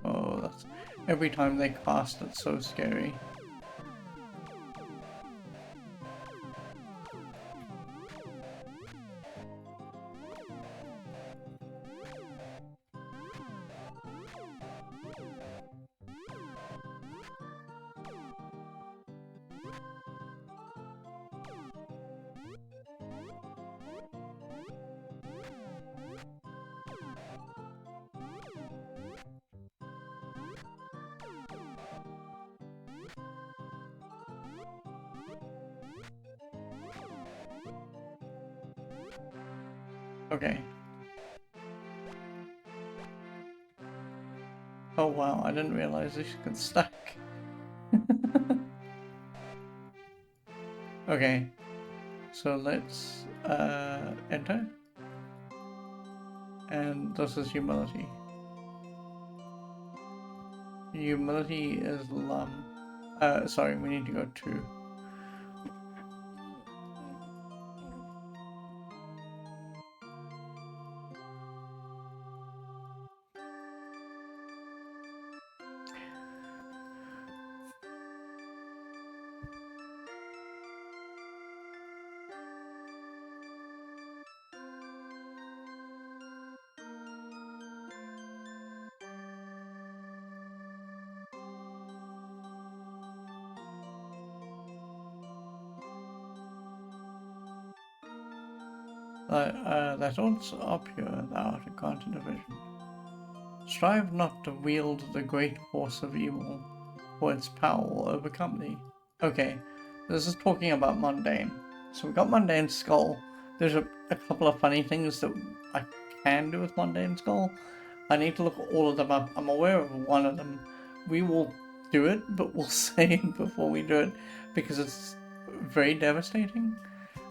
Oh, that's every time they cast, it's so scary. Okay. Oh wow, I didn't realize this could stack. Okay, so let's enter. And this is humility. Humility is sorry, we need to go to. That also up here, thou art a content division. Strive not to wield the great force of evil, for its power will overcome thee. Okay, this is talking about mundane. So we got mundane skull. There's a couple of funny things that I can do with mundane skull. I need to look all of them up. I'm aware of one of them. We will do it, but we'll save before we do it because it's very devastating.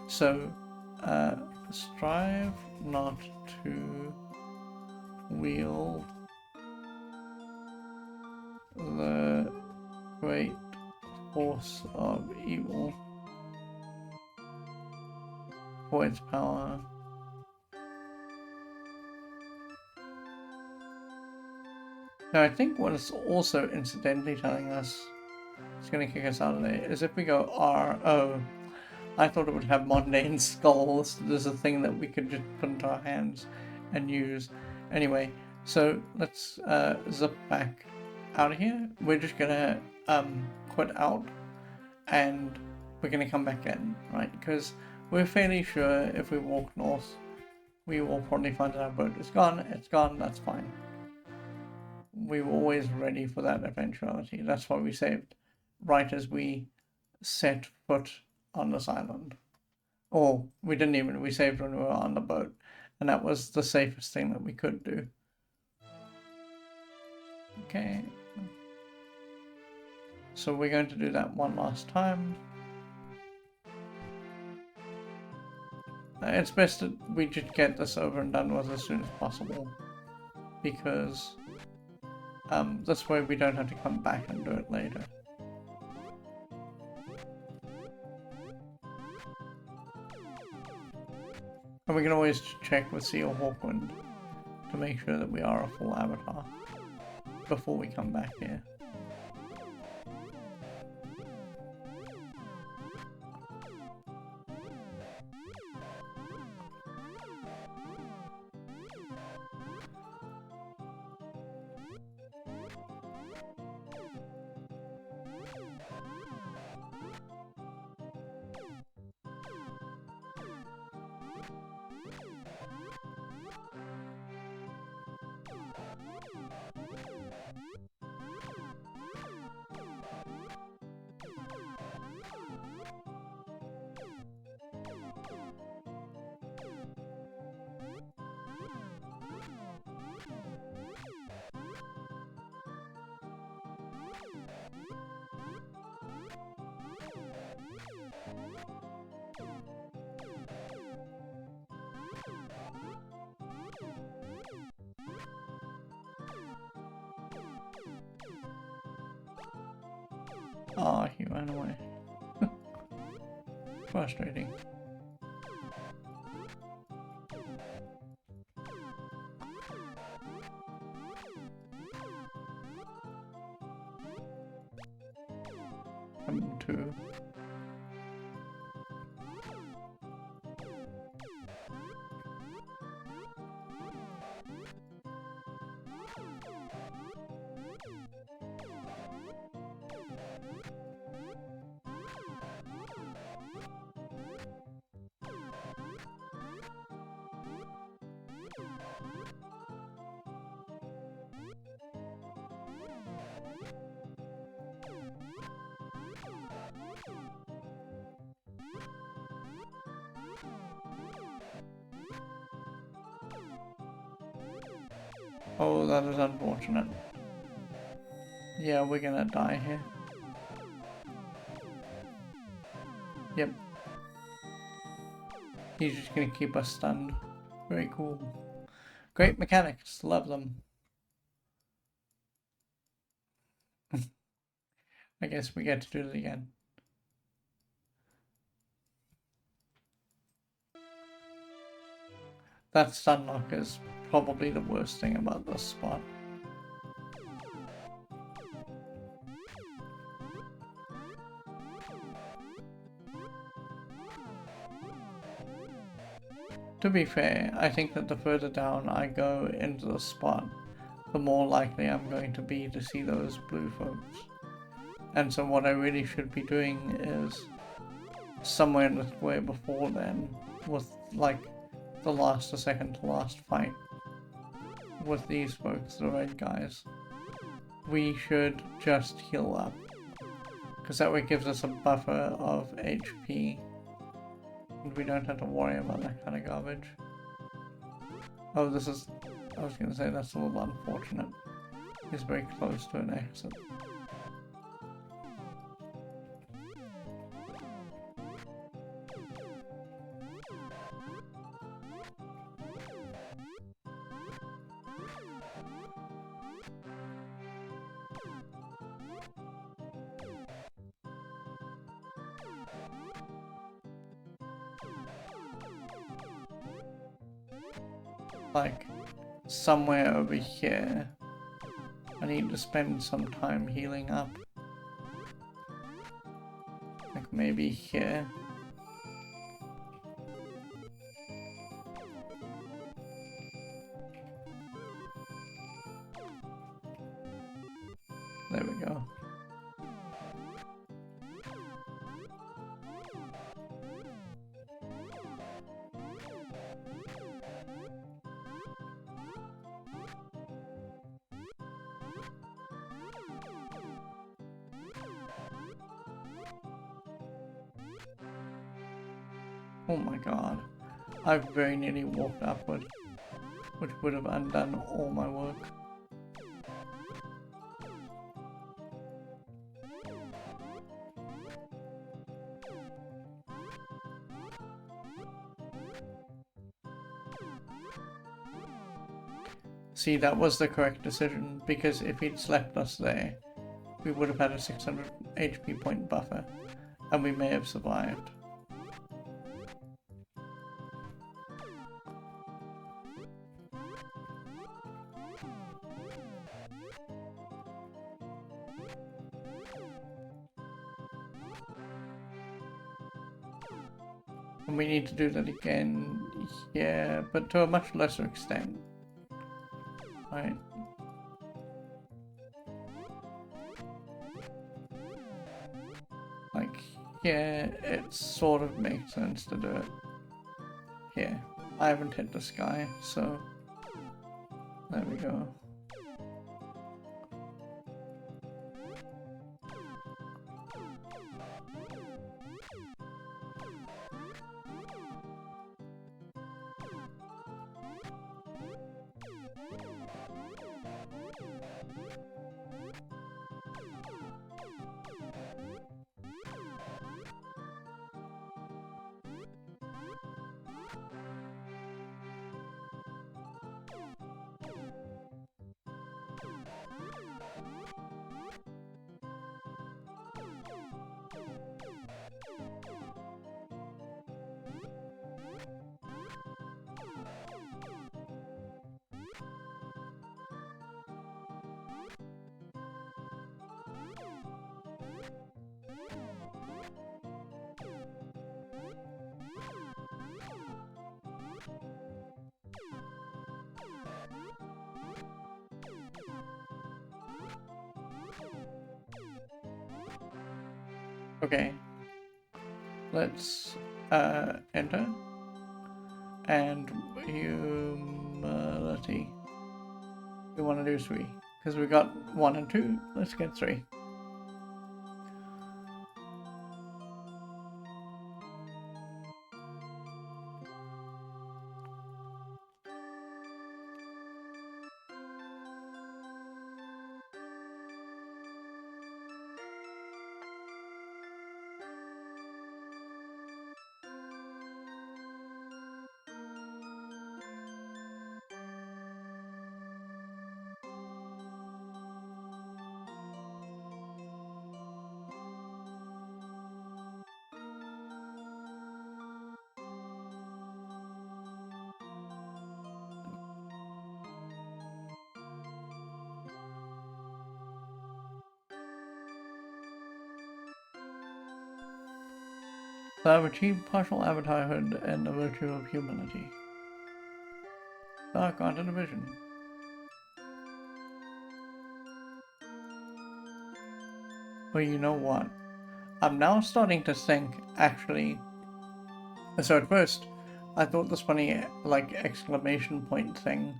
So, strive not to wield the great force of evil for its power. Now, I think what it's also incidentally telling us, it's going to kick us out of there, is if we go R-O, I thought it would have mundane skulls. There's a thing that we could just put into our hands and use. Anyway, so let's zip back out of here. We're just gonna quit out and we're gonna come back in, right? Because we're fairly sure if we walk north, we will probably find that our boat is gone. It's gone, that's fine. We were always ready for that eventuality. That's why we saved right as we set foot on this island. Or we didn't even, we saved when we were on the boat. And that was the safest thing that we could do. Okay. So we're going to do that one last time. It's best that we just get this over and done with as soon as possible. Because this way we don't have to come back and do it later. And we can always check with Sea or Hawkwind to make sure that we are a full avatar before we come back here. Ah, he ran away. Frustrating. Come to. Oh, that is unfortunate. Yeah, we're gonna die here. Yep. He's just gonna keep us stunned. Very cool. Great mechanics. Love them. I guess we get to do it again. That stun lock is probably the worst thing about this spot. To be fair, I think that the further down I go into the spot, the more likely I'm going to be to see those blue folks. And so what I really should be doing is somewhere in the square before then, with like the last or second to last fight with these folks, the red guys, we should just heal up. Because that way it gives us a buffer of HP. And we don't have to worry about that kind of garbage. Oh, this is... I was going to say that's a little unfortunate. He's very close to an exit. Like, somewhere over here, I need to spend some time healing up. Like, maybe here. There we go. Oh my god. I very nearly walked upward, which would have undone all my work. See, that was the correct decision, because if he'd left us there, we would have had a 600 HP point buffer, and we may have survived. And we need to do that again, yeah, but to a much lesser extent. Right. Like, yeah, it sort of makes sense to do it. Here. I haven't hit this guy, so there we go. Okay. Let's enter. And humility. We want to do 3. Because we got 1 and 2. Let's get 3. So I've achieved partial avatarhood and the virtue of humility. So I've granted a vision. Well, you know what? I'm now starting to think, actually. So at first, I thought this funny, like, exclamation point thing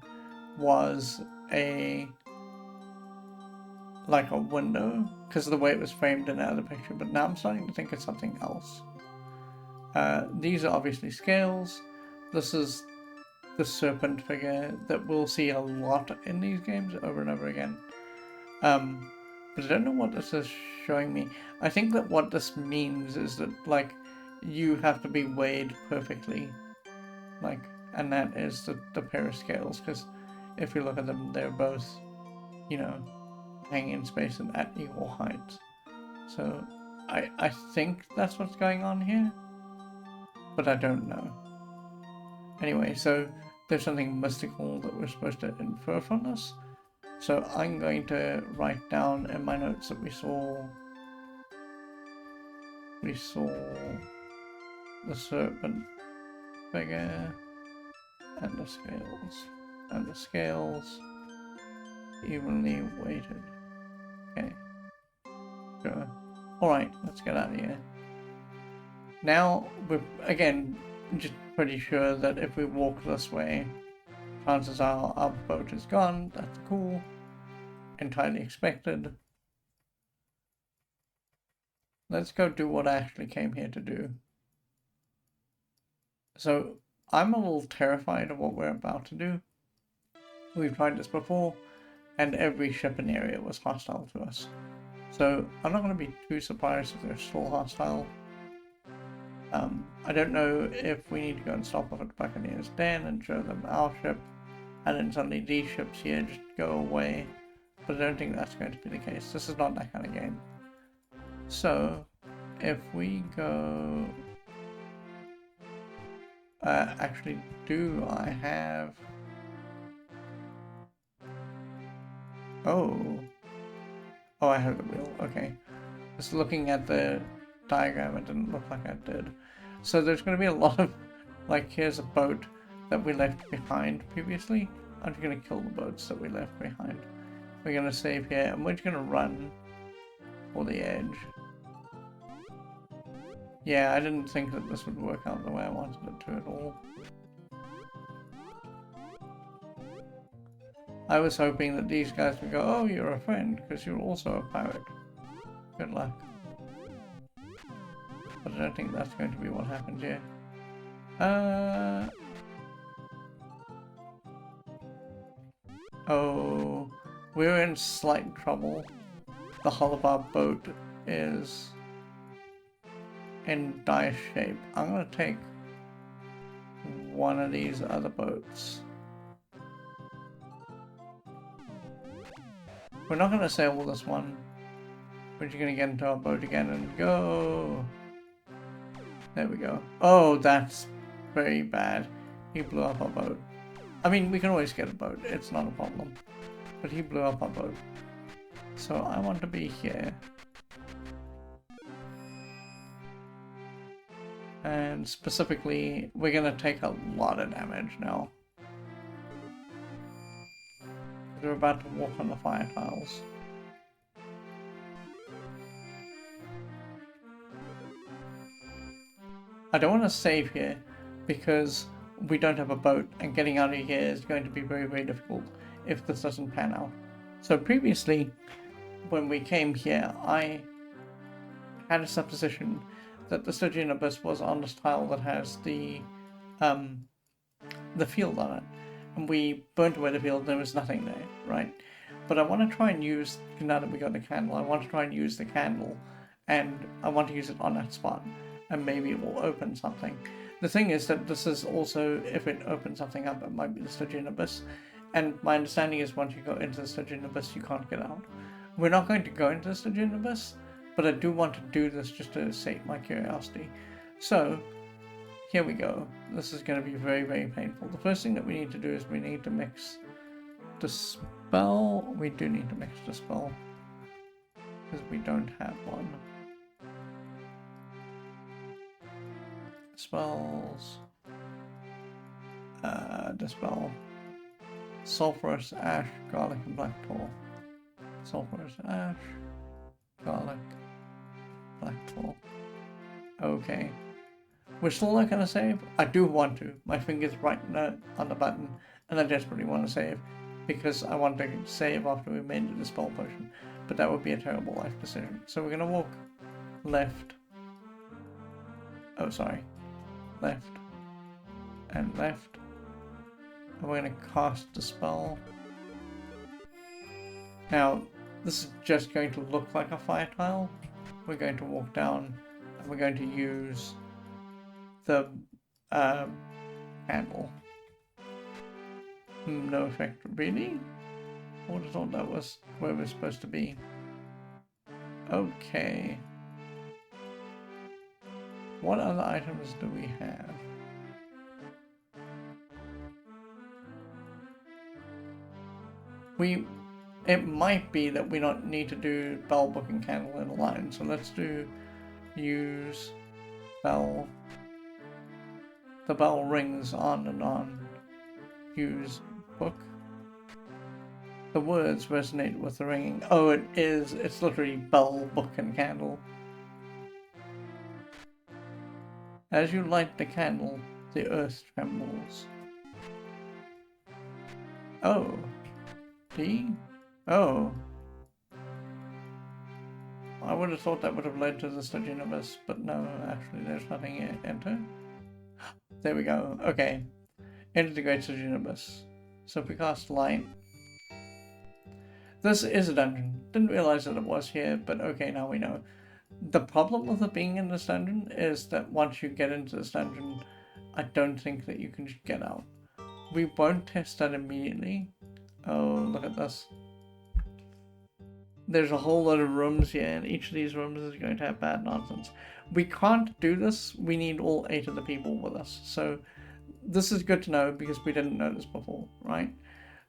was like a window, because of the way it was framed in the other picture, but now I'm starting to think it's something else. These are obviously scales. This is the serpent figure that we'll see a lot in these games over and over again. But I don't know what this is showing me. I think that what this means is that, like, you have to be weighed perfectly. Like, and that is the pair of scales, because if you look at them, they're both, you know, hanging in space and at equal heights. So, I think that's what's going on here, but I don't know. Anyway, so there's something mystical that we're supposed to infer from this. So I'm going to write down in my notes that we saw the serpent figure and the scales evenly weighted. Okay, sure. Alright, let's get out of here. Now, we're, again, just pretty sure that if we walk this way, chances are our boat is gone. That's cool. Entirely expected. Let's go do what I actually came here to do. So, I'm a little terrified of what we're about to do. We've tried this before, and every ship in the area was hostile to us. So, I'm not going to be too surprised if they're still hostile. I don't know if we need to go and stop off at the Buccaneer's Den and show them our ship, and then suddenly these ships here just go away. But I don't think that's going to be the case. This is not that kind of game. So, if we go... actually, do I have... Oh, I have the wheel. Okay. Just looking at the diagram, it didn't look like I did. So there's going to be a lot of... Like, here's a boat that we left behind previously. I'm just going to kill the boats that we left behind. We're going to save here, and we're just going to run for the edge. Yeah, I didn't think that this would work out the way I wanted it to at all. I was hoping that these guys would go, oh, you're a friend, because you're also a pirate. Good luck. But I don't think that's going to be what happens here. Oh, we're in slight trouble. The hull of our boat is in dire shape. I'm going to take one of these other boats. We're not going to sail this one. We're just going to get into our boat again and go. There we go. Oh, that's very bad. He blew up our boat. I mean, we can always get a boat. It's not a problem. But he blew up our boat. So I want to be here. And specifically, we're going to take a lot of damage now. We're about to walk on the fire tiles. I don't want to save here because we don't have a boat, and getting out of here is going to be very, very difficult if this doesn't pan out. So previously, when we came here, I had a supposition that the Stygian Abyss was on this tile that has the field on it. And we burnt away the field, there was nothing there, right? But I want to try and use, now that we got the candle, I want to try and use the candle, and I want to use it on that spot, and maybe it will open something. The thing is that this is also, if it opens something up, it might be the Stygian Abyss, and my understanding is once you go into the Stygian Abyss, you can't get out. We're not going to go into the Stygian Abyss, but I do want to do this just to sate my curiosity. So, here we go. This is going to be very, very painful. The first thing that we need to do is we need to mix the spell. We do need to mix the spell, because we don't have one. Spells. Dispel. Sulphurous ash, garlic, and black tar. Sulphurous ash, garlic, black tar. Okay. We're still not going to save? I do want to. My finger's right on the button, and I desperately want to save, because I want to save after we made the dispel potion. But that would be a terrible life decision. So we're going to walk left. Oh, sorry. Left. And left. And we're going to cast the spell. Now, this is just going to look like a fire tile. We're going to walk down, and we're going to use the candle. No effect, really? I would have thought that was where we're supposed to be. Okay. What other items do we have? It might be that we don't need to do bell, book, and candle in a line, so let's do use bell. The bell rings on and on. Use book. The words resonate with the ringing. Oh, it's literally bell, book, and candle. As you light the candle, the earth trembles. Oh. D? Oh. I would have thought that would have led to the Stygianibus, but no, actually there's nothing here. Enter. There we go. Okay. Enter the Great Stygianibus. So if we cast light. This is a dungeon. Didn't realize that it was here, but okay, now we know. The problem with it being in this dungeon is that once you get into this dungeon, I don't think that you can just get out. We won't test that immediately. Oh, look at this. There's a whole lot of rooms here, and each of these rooms is going to have bad nonsense. We can't do this. We need all 8 of the people with us. So this is good to know because we didn't know this before, right?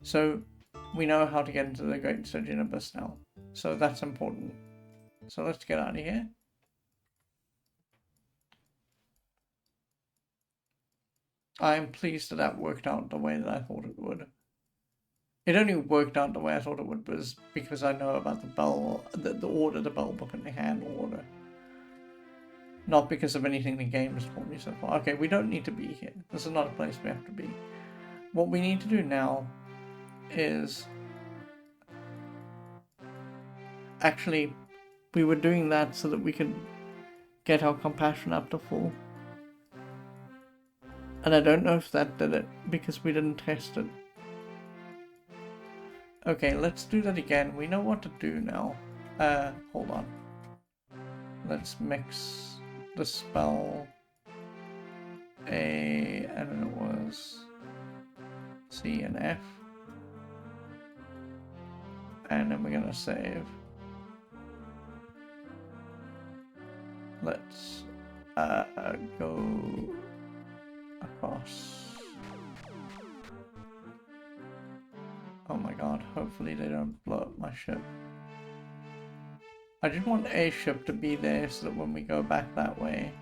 So we know how to get into the Great Stygianibus now. So that's important. So let's get out of here. I'm pleased that that worked out the way that I thought it would. It only worked out the way I thought it would was because I know about the bell, the order, the bell book, and the handle order. Not because of anything the game has told me so far. Okay, we don't need to be here. This is not a place we have to be. What we need to do now is... Actually, we were doing that so that we could get our compassion up to full. And I don't know if that did it, because we didn't test it. Okay, let's do that again. We know what to do now. Hold on. Let's mix the spell A, and then it was C and F. And then we're gonna save. Let's go across. Oh my god, hopefully they don't blow up my ship. I just want a ship to be there so that when we go back that way,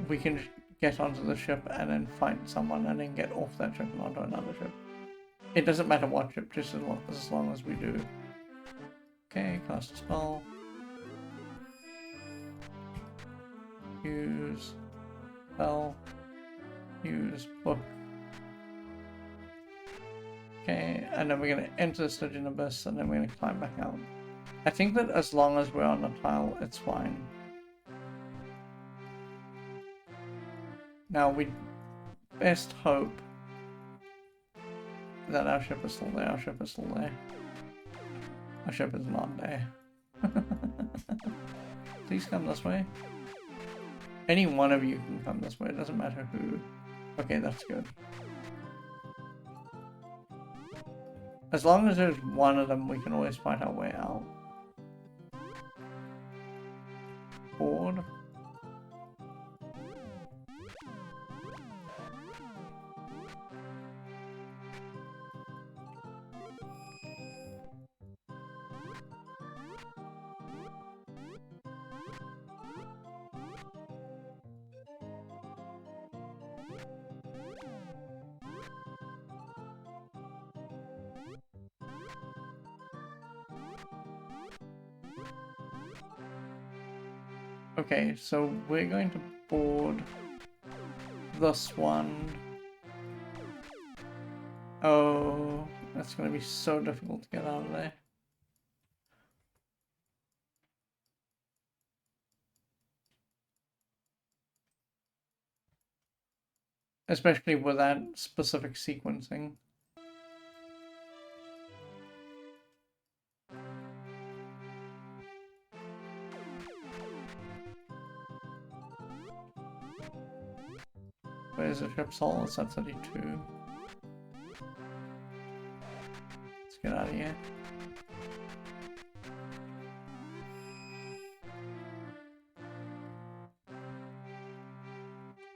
we can get onto the ship and then fight someone and then get off that ship and onto another ship. It doesn't matter what ship, just as long as we do. Okay, cast a spell. Use spell. Use book. Okay, and then we're going to enter the Stygianibus and then we're going to climb back out. I think that as long as we're on the tile, it's fine. Now we best hope that our ship is still there. Our ship is still there. Our ship is not there. Please come this way. Any one of you can come this way. It doesn't matter who. Okay, that's good. As long as there's one of them, we can always find our way out. Board. Okay, so we're going to board this one. Oh, that's going to be so difficult to get out of there. Especially with that specific sequencing. Where's the ship's hull? It's at 32. Let's get out of here.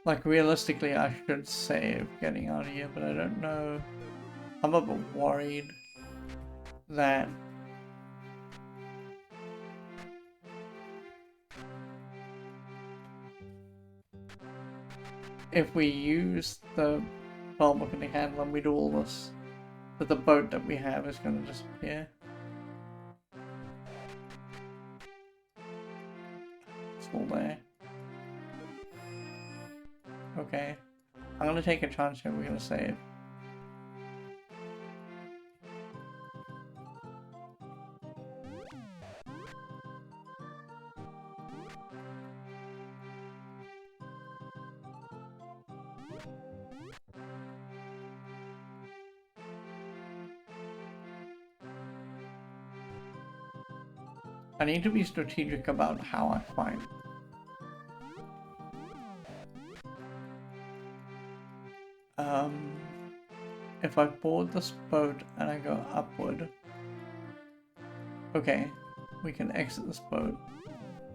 Like, realistically, I should save getting out of here, but I don't know. I'm a bit worried that if we use the book and the handle and we do all this, that the boat that we have is going to disappear. It's all there. Okay. I'm going to take a chance here. We're going to save. I need to be strategic about how I find. If I board this boat and I go upward, okay, we can exit this boat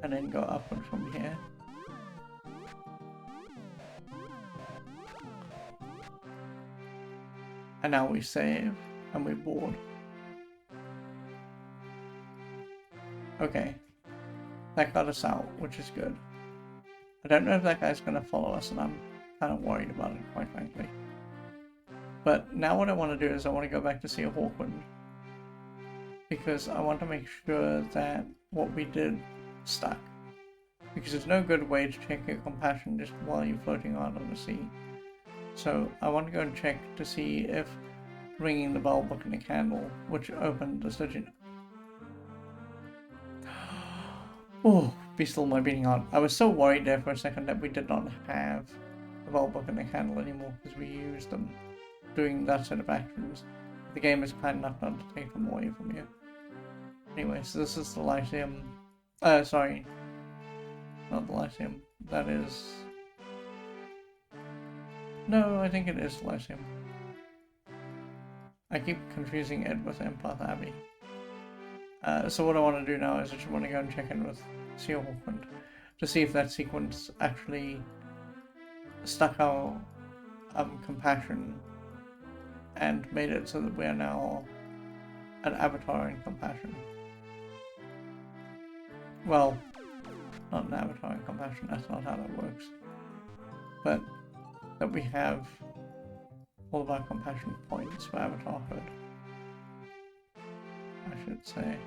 and then go upward from here. And now we save and we board. Okay, that got us out, which is good. I don't know if that guy's going to follow us, and I'm kind of worried about it, quite frankly. But now what I want to do is I want to go back to see a Hawkwind, because I want to make sure that what we did stuck. Because there's no good way to check your compassion just while you're floating around on the sea. So I want to go and check to see if ringing the bell, booking the candle, which opened the surgeon. Oh, be still my beating heart. I was so worried there for a second that we did not have the bell, book and the candle anymore because we used them doing that set of actions. The game is kind enough not to take them away from you. Anyway, so this is the Lyceum. Sorry. Not the Lyceum. That is... No, I think it is the Lyceum. I keep confusing it with Empath Abbey. So what I want to do now is I just want to go and check in with Seal Hawkwind to see if that sequence actually stuck our compassion and made it so that we are now an avatar in compassion. Well, not an avatar in compassion, that's not how that works. But that we have all of our compassion points for avatarhood, I should say.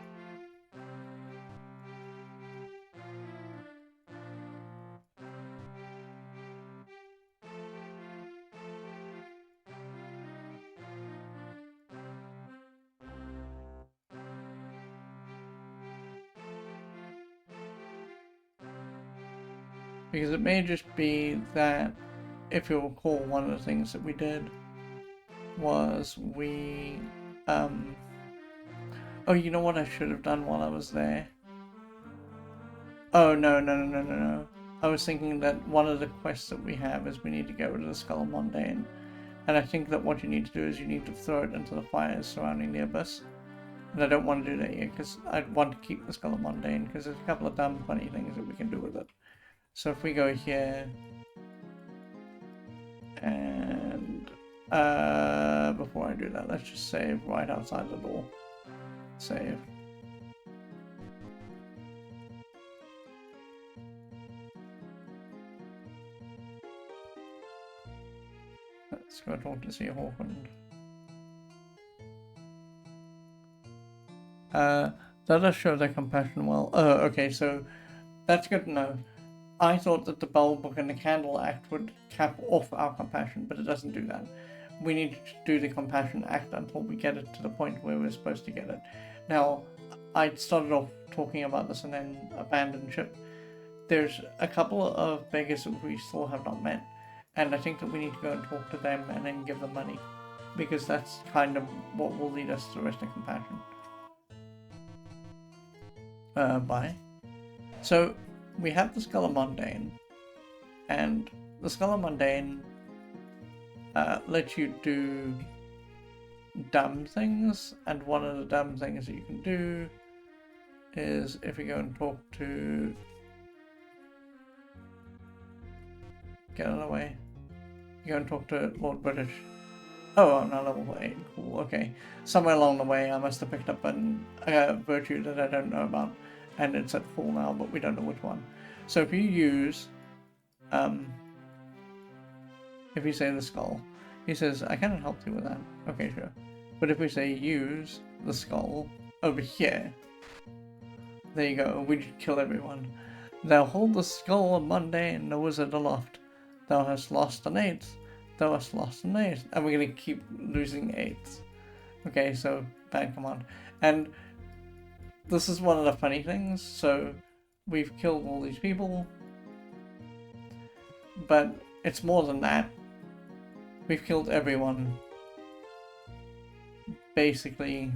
Because it may just be that, if you recall, one of the things that we did was we, oh, you know what I should have done while I was there? Oh, no. I was thinking that one of the quests that we have is we need to get rid of the Skull Mundane. And I think that what you need to do is you need to throw it into the fires surrounding the Abyss. And I don't want to do that yet, because I want to keep the Skull Mundane, because there's a couple of dumb funny things that we can do with it. So if we go here, and before I do that, let's just save right outside the door. Save. Let's go talk to Sea Hawkwind. That does show their compassion well. Oh, okay, so That's good to know. I thought that the Bell Book and the Candle Act would cap off our compassion, but it doesn't do that. We need to do the Compassion Act until we get it to the point where we're supposed to get it. Now, I started off talking about this and then abandoned ship. There's a couple of beggars that we still have not met, and I think that we need to go and talk to them and then give them money, because that's kind of what will lead us to the rest of Compassion. Bye. So, we have the Skull of Mundane, and the Skull of Mundane lets you do dumb things, and one of the dumb things that you can do is if you go and talk to... Get out of the way. You go and talk to Lord British. Oh, I'm not level 8. Cool, okay. Somewhere along the way I must have picked up a virtue that I don't know about, and it's at full now, but we don't know which one. So if you use... if you say the skull, he says, I cannot help you with that. Okay, sure. But if we say use the skull over here, there you go, we just kill everyone. Thou hold the skull of Mundane, the wizard aloft. Thou hast lost an eighth. Thou hast lost an eighth. And we're going to keep losing eighths. Okay, so bad command. And this is one of the funny things. So we've killed all these people. But it's more than that. We've killed everyone. Basically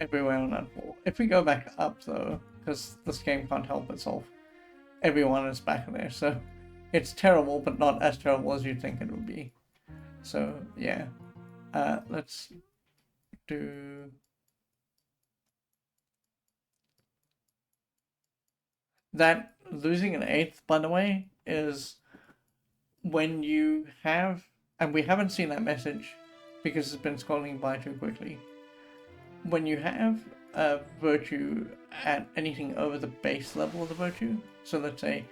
everywhere on that wall. If we go back up though, because this game can't help itself, everyone is back there. So it's terrible, but not as terrible as you'd think it would be. So yeah, let's do... That losing an eighth, by the way, is when you have, and we haven't seen that message because it's been scrolling by too quickly. When you have a virtue at anything over the base level of the virtue, so let's say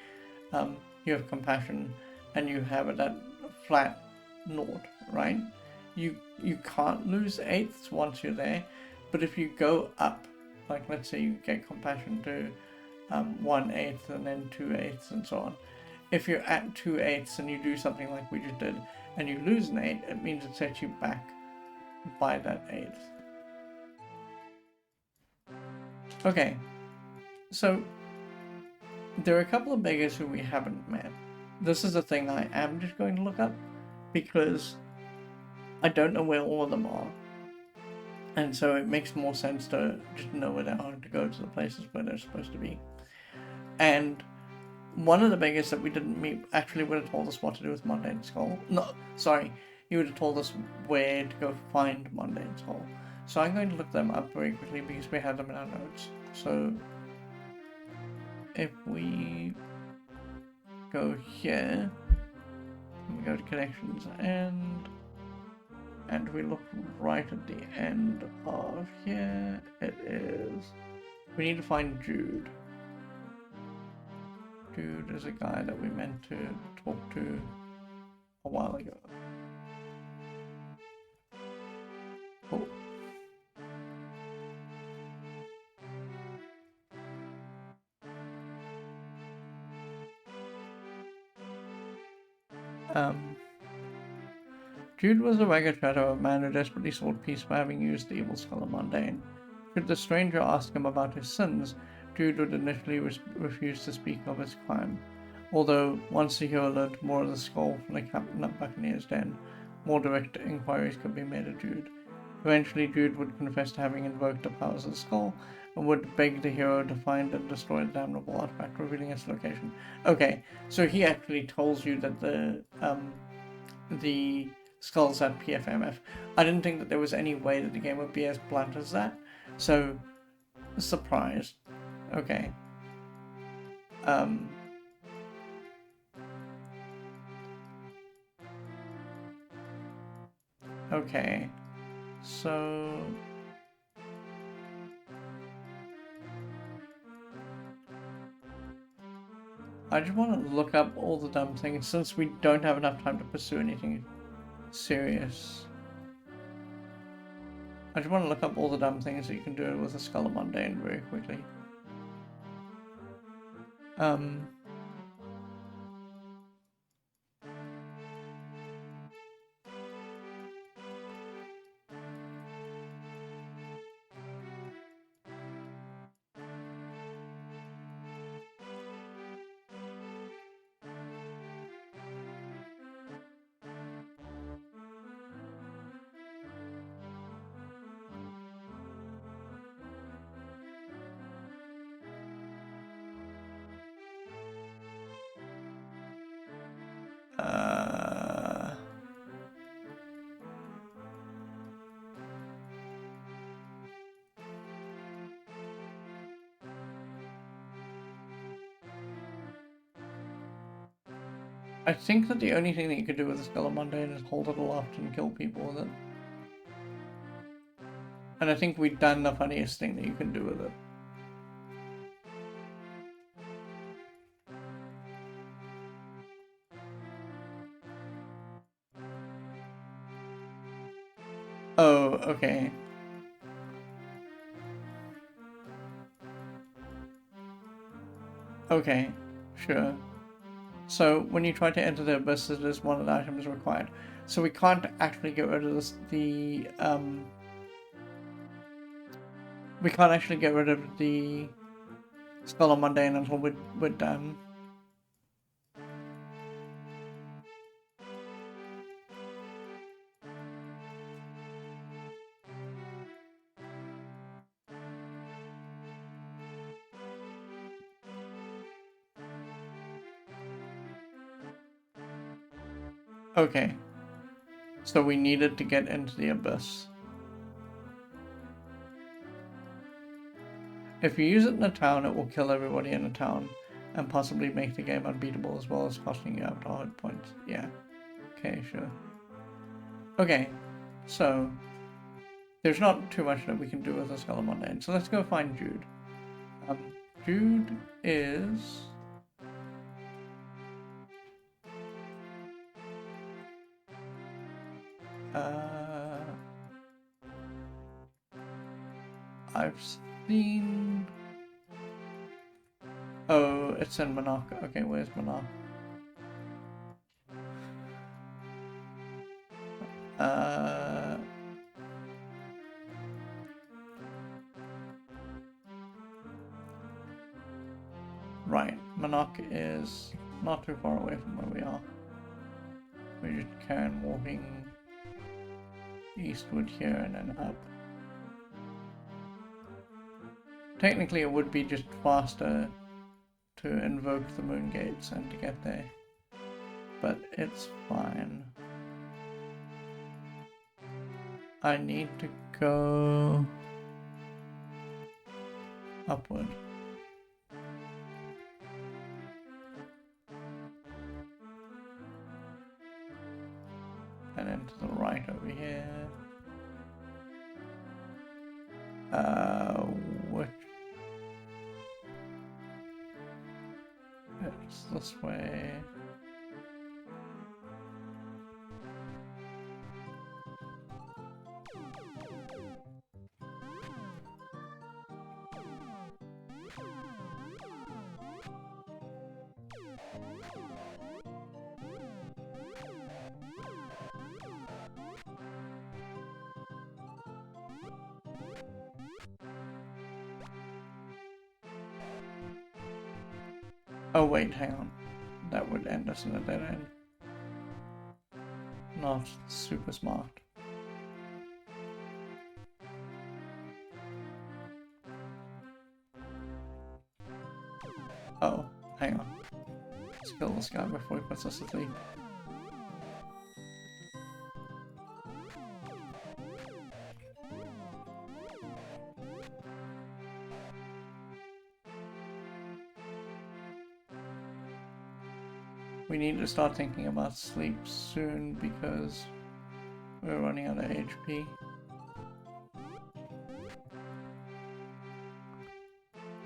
you have compassion and you have it at flat naught, right? You can't lose eighths once you're there, but if you go up, like let's say you get compassion to 1/8 and then 2/8 and so on. If you're at 2/8 and you do something like we just did and you lose an 8, it means it sets you back by that 8th. Okay, so there are a couple of beggars who we haven't met. This is a thing I am just going to look up because I don't know where all of them are. And so it makes more sense to just know where they are and to go to the places where they're supposed to be. And one of the beggars that we didn't meet actually would have told us what to do with Mundane Skull. No, sorry, he would have told us where to go find Mundane Skull. So I'm going to look them up very quickly because we had them in our notes. So if we go here, and we go to connections and we look right at the end of here, it is, we need to find Jude. Jude is a guy that we meant to talk to a while ago. Oh. Jude was a ragged shadow of man who desperately sought peace by having used the evil skull of Mundane. Should the stranger ask him about his sins, Jude would initially refuse to speak of his crime. Although, once the hero learned more of the skull from the captain at Buccaneer's Den, more direct inquiries could be made of Jude. Eventually, Jude would confess to having invoked the powers of the skull, and would beg the hero to find and destroy the damnable artifact, revealing its location. Okay, so he actually tells you that the skull's at PFMF. I didn't think that there was any way that the game would be as blunt as that, so surprised. Okay. Okay. So I just want to look up all the dumb things since we don't have enough time to pursue anything serious. I just want to look up all the dumb things that you can do with the Skull of Mundane very quickly. Um, uh, I think that the only thing that you could do with the Skull of Mundane is hold it aloft and kill people with it. And I think we've done the funniest thing that you can do with it. Oh, okay. Okay, sure. So when you try to enter the abyss, it is one of the items required. So we can't actually get rid of this, we can't actually get rid of the Skull of Mundane until we're done. Okay. So we needed to get into the abyss. If you use it in a town, it will kill everybody in the town and possibly make the game unbeatable as well as costing you out hard points. Yeah. Okay, sure. Okay, so there's not too much that we can do with the Skull of Mundane, so let's go find Jude. Jude is... I've seen... Oh, it's in Monarch. Okay, where's Monarch? Right, Monarch is not too far away from where we are. We're just carrying walking eastward here and then up. Technically it would be just faster to invoke the moon gates and to get there, but it's fine. I need to go upward. And then to the right over here. Which... It's this way. Oh wait, hang on. That would end us in a dead end. Not super smart. Oh, hang on. Let's kill this guy before he puts us to sleep. We need to start thinking about sleep soon because we're running out of HP.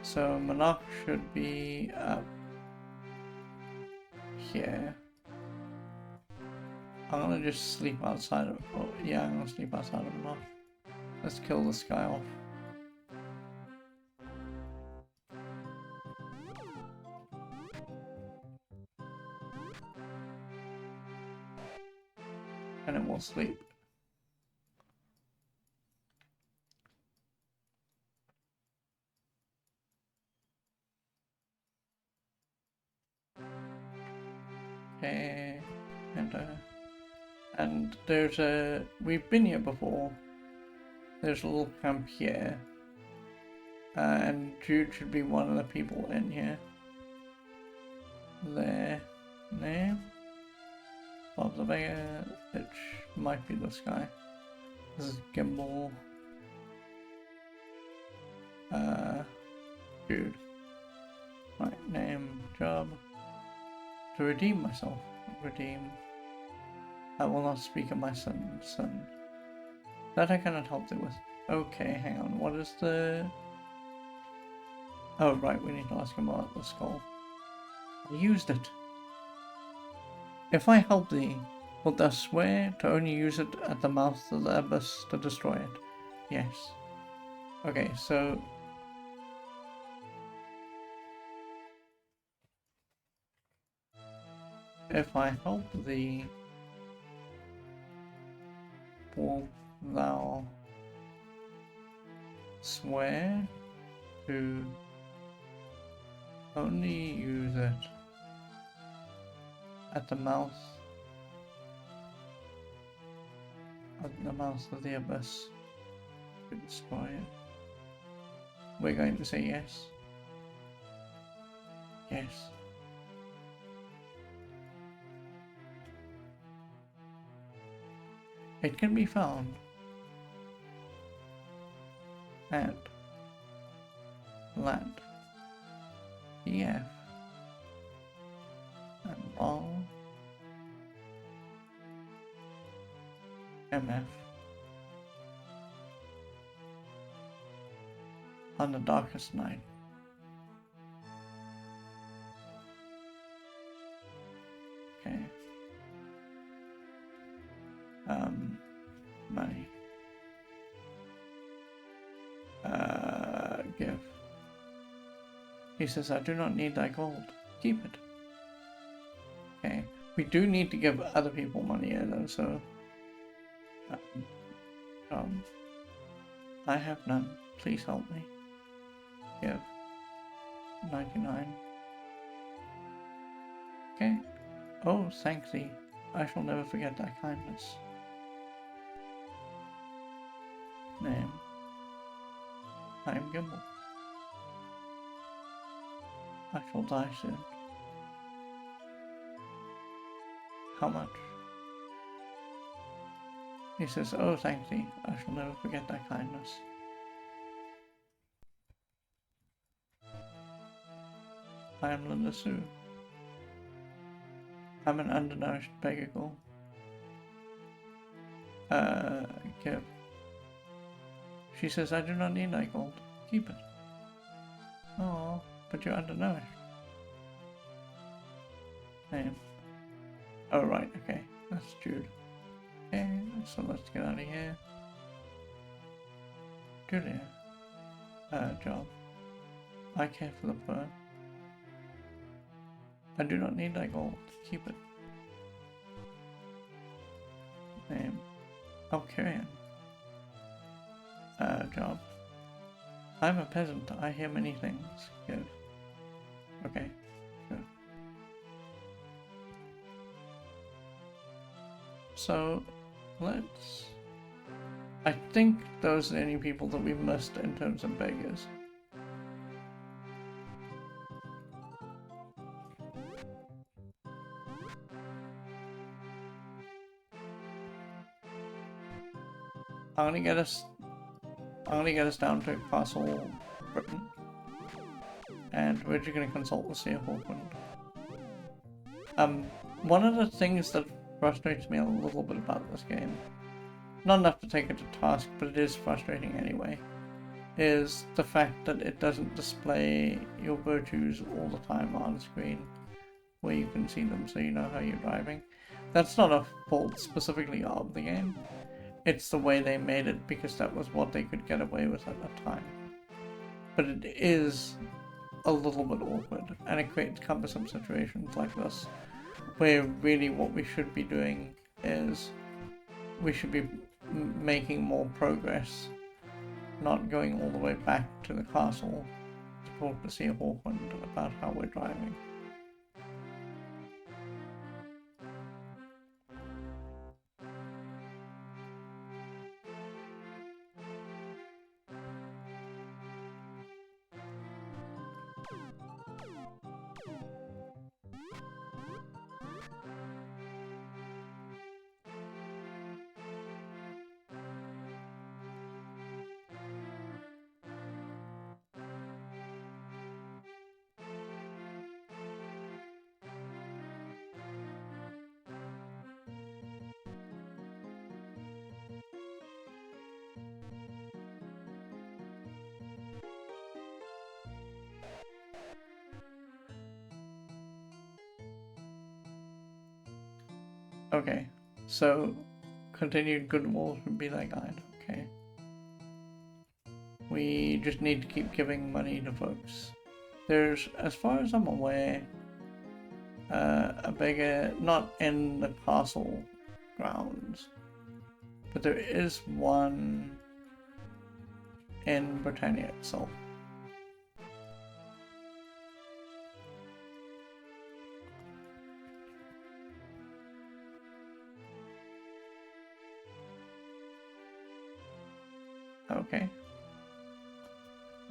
So Monarch should be up here. I'm gonna just sleep outside of... Oh, yeah, I'm gonna sleep outside of Monarch. Let's kill this guy off. and it will sleep. Okay, and there's a, we've been here before. There's a little camp here. And Jude should be one of the people in here. Their name? Bob the Beggar, which might be this guy. This is Gimbal. Jude. Right, name, job. To redeem myself. Redeem. I will not speak of my son. That I cannot help thee with. Okay, hang on. What is the... Oh, right, we need to ask him about the skull. I used it. If I help thee, wilt thou swear to only use it at the mouth of the abyss to destroy it? Yes. Okay, so... If I help thee, wilt thou swear to only use it at the mouth of the abyss to destroy it? We're going to say yes. Yes. It can be found at land EF and long MF on the darkest night. Okay. Money. Give. He says, I do not need thy gold. Keep it. Okay. We do need to give other people money here though, so... I have none. Please help me. Give. 99. Okay. Oh, thank thee. I shall never forget thy kindness. Name. I am Gimbal. I shall die soon. How much? He says, oh, thank thee. I shall never forget thy kindness. I am Linda Sue. I'm an undernourished beggar girl. Give. She says, I do not need thy gold. Keep it. Oh, but you're undernourished. Name. Oh, right, okay. That's Jude. Okay, so let's get out of here. Julia. Job. I care for the poor. I do not need thy gold. Keep it. Name. Oh, Kyrian. Job. I'm a peasant. I hear many things. Give. Okay. Sure. So, let's... I think those are the only people that we missed in terms of beggars. I'm gonna get us down to Castle Britain, and we're just gonna consult the Sea of Hawkwind. One of the things that frustrates me a little bit about this game, not enough to take it to task, but it is frustrating anyway, is the fact that it doesn't display your virtues all the time on screen, where you can see them so you know how you're driving. That's not a fault specifically of the game. It's the way they made it because that was what they could get away with at the time. But it is a little bit awkward, and it creates cumbersome situations like this, where really what we should be doing is we should be making more progress, not going all the way back to the castle to talk to Sir Hawkwind about how we're driving. Okay, so continued goodwill should be that guide. Okay. We just need to keep giving money to folks. There's, as far as I'm aware, a beggar, not in the castle grounds, but there is one in Britannia itself. Okay.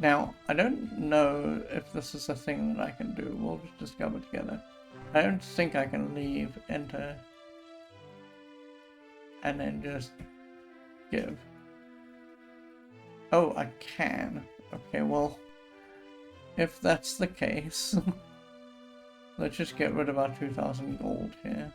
Now, I don't know if this is a thing that I can do. We'll just discover together. I don't think I can leave, enter, and then just give. Oh, I can. Okay, well, if that's the case, let's just get rid of our 2,000 gold here.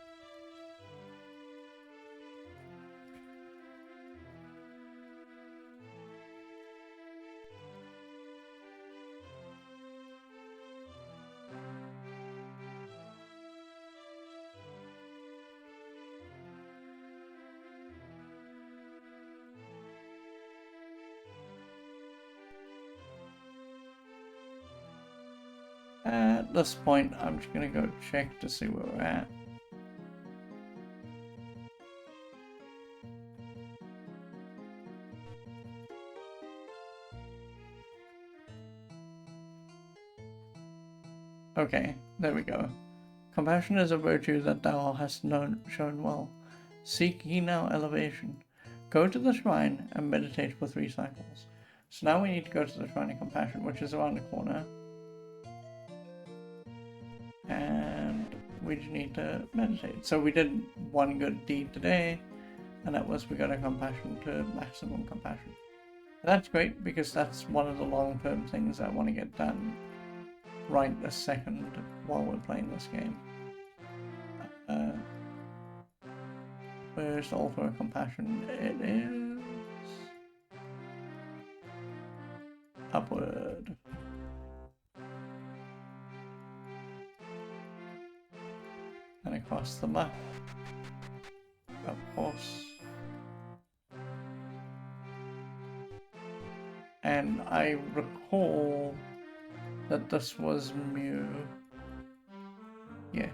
At this point, I'm just gonna go check to see where we're at. Okay, there we go. Compassion is a virtue that thou hast shown well. Seek ye now elevation. Go to the shrine and meditate for 3 cycles. So now we need to go to the Shrine of Compassion, which is around the corner. And we just need to meditate. So we did one good deed today, and that was we got a compassion to maximum compassion. That's great, because that's one of the long-term things I want to get done right this second while we're playing this game. Where's the altar of compassion? It is upward. And across the map. Of course. And I recall that this was Mew. Yes.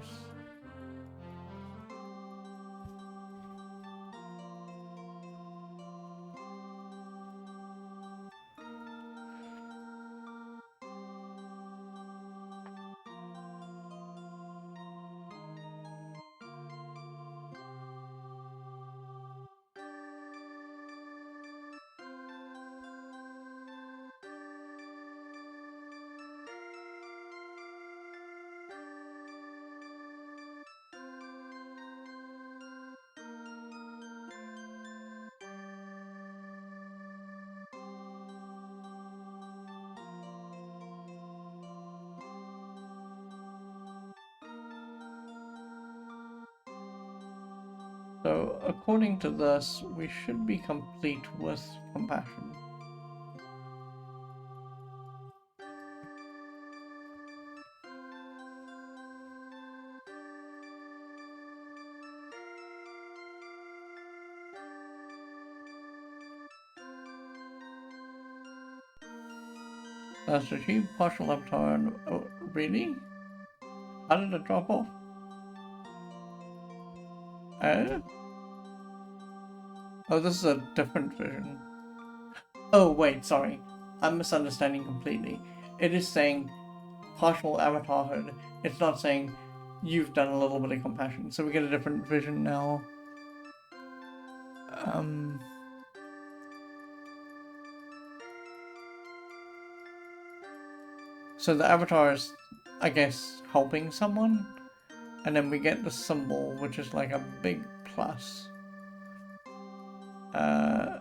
So, according to this, we should be complete with compassion. That's achieved partial upturn. Oh, really? How did it drop off? Oh? Oh, this is a different vision. Oh, wait, sorry. I'm misunderstanding completely. It is saying partial avatarhood. It's not saying you've done a little bit of compassion. So we get a different vision now. Um, so the avatar is, I guess, helping someone. And then we get the symbol, which is like a big plus. Uh,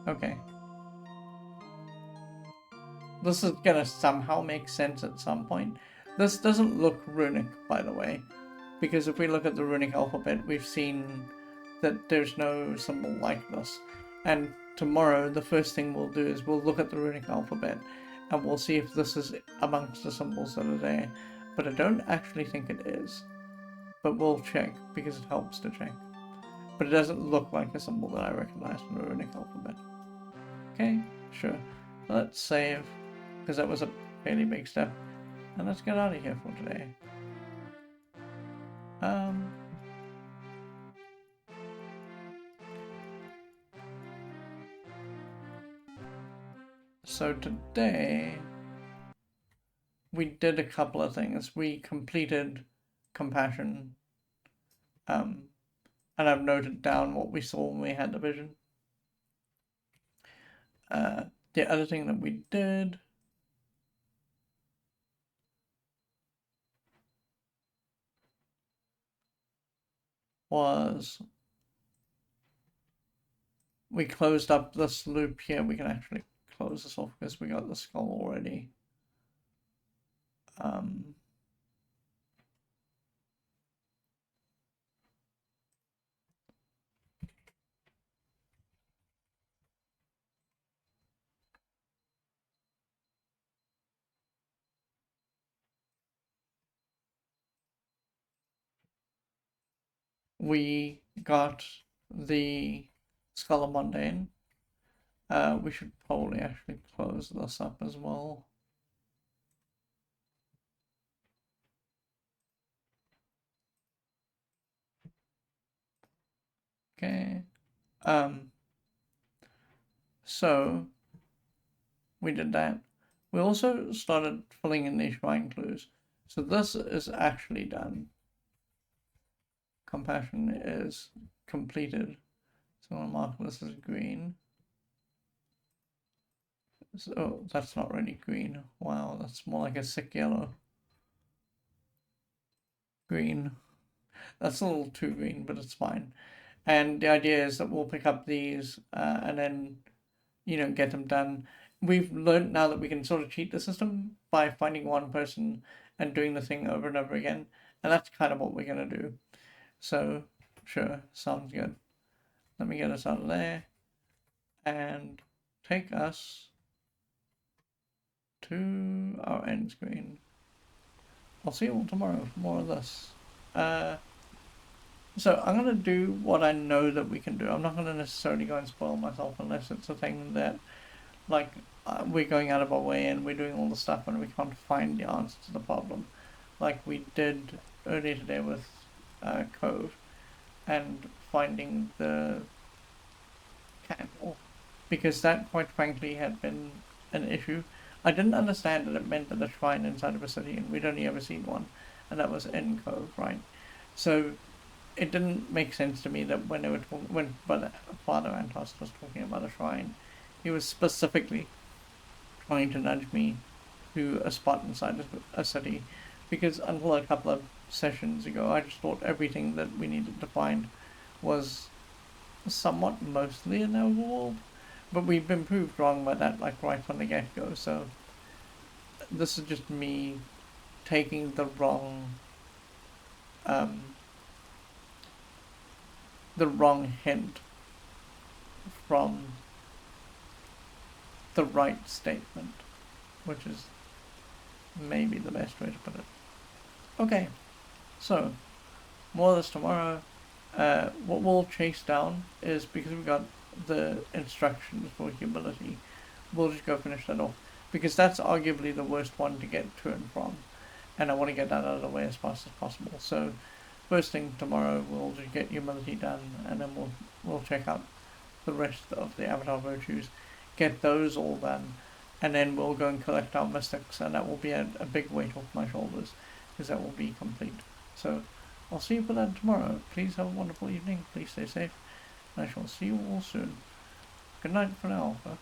okay. This is gonna somehow make sense at some point. This doesn't look runic, by the way, because if we look at the runic alphabet, we've seen that there's no symbol like this. And tomorrow, the first thing we'll do is we'll look at the runic alphabet and we'll see if this is amongst the symbols that are there. But I don't actually think it is. But we'll check because it helps to check. But it doesn't look like a symbol that I recognize from the runic alphabet. Okay, sure. Let's save, because that was a fairly big step. And let's get out of here for today. So today we did a couple of things. We completed compassion, and I've noted down what we saw when we had the vision. The other thing that we did was we closed up this loop here. We can actually close this off because we got the skull already. We got the Skull of Mundane. We should probably actually close this up as well. Okay. So we did that. We also started filling in these shrine clues. So this is actually done. Compassion is completed. So I'm gonna mark this as green. So that's not really green. Wow, that's more like a sick yellow. Green. That's a little too green, but it's fine. And the idea is that we'll pick up these and then, get them done. We've learned now that we can sort of cheat the system by finding one person and doing the thing over and over again. And that's kind of what we're going to do. So, sure, sounds good. Let me get us out of there and take us to our end screen. I'll see you all tomorrow for more of this. So I'm gonna do what I know that we can do. I'm not gonna necessarily go and spoil myself unless it's a thing that, like, we're going out of our way and we're doing all the stuff and we can't find the answer to the problem, like we did earlier today with Cove and finding the candle, because that, quite frankly, had been an issue. I didn't understand that it meant that a shrine inside of a city, and we'd only ever seen one, and that was in Cove, right? So it didn't make sense to me that when they were when Father Antos was talking about a shrine, he was specifically trying to nudge me to a spot inside a city, because until a couple of sessions ago, I just thought everything that we needed to find was somewhat mostly an overworld, but we've been proved wrong by that, like right from the get-go. So this is just me taking the wrong hint from the right statement, which is maybe the best way to put it. Okay, so more of this tomorrow. What we'll chase down is, because we got the instructions for humility, we'll just go finish that off. because that's arguably the worst one to get to and from, and I want to get that out of the way as fast as possible. So first thing tomorrow we'll just get humility done, and then we'll check out the rest of the avatar virtues, get those all done, and then we'll go and collect our mystics, and that will be a big weight off my shoulders, because that will be complete. So I'll see you for that tomorrow. Please have a wonderful evening. Please stay safe. I shall see you all soon. Good night for now, folks.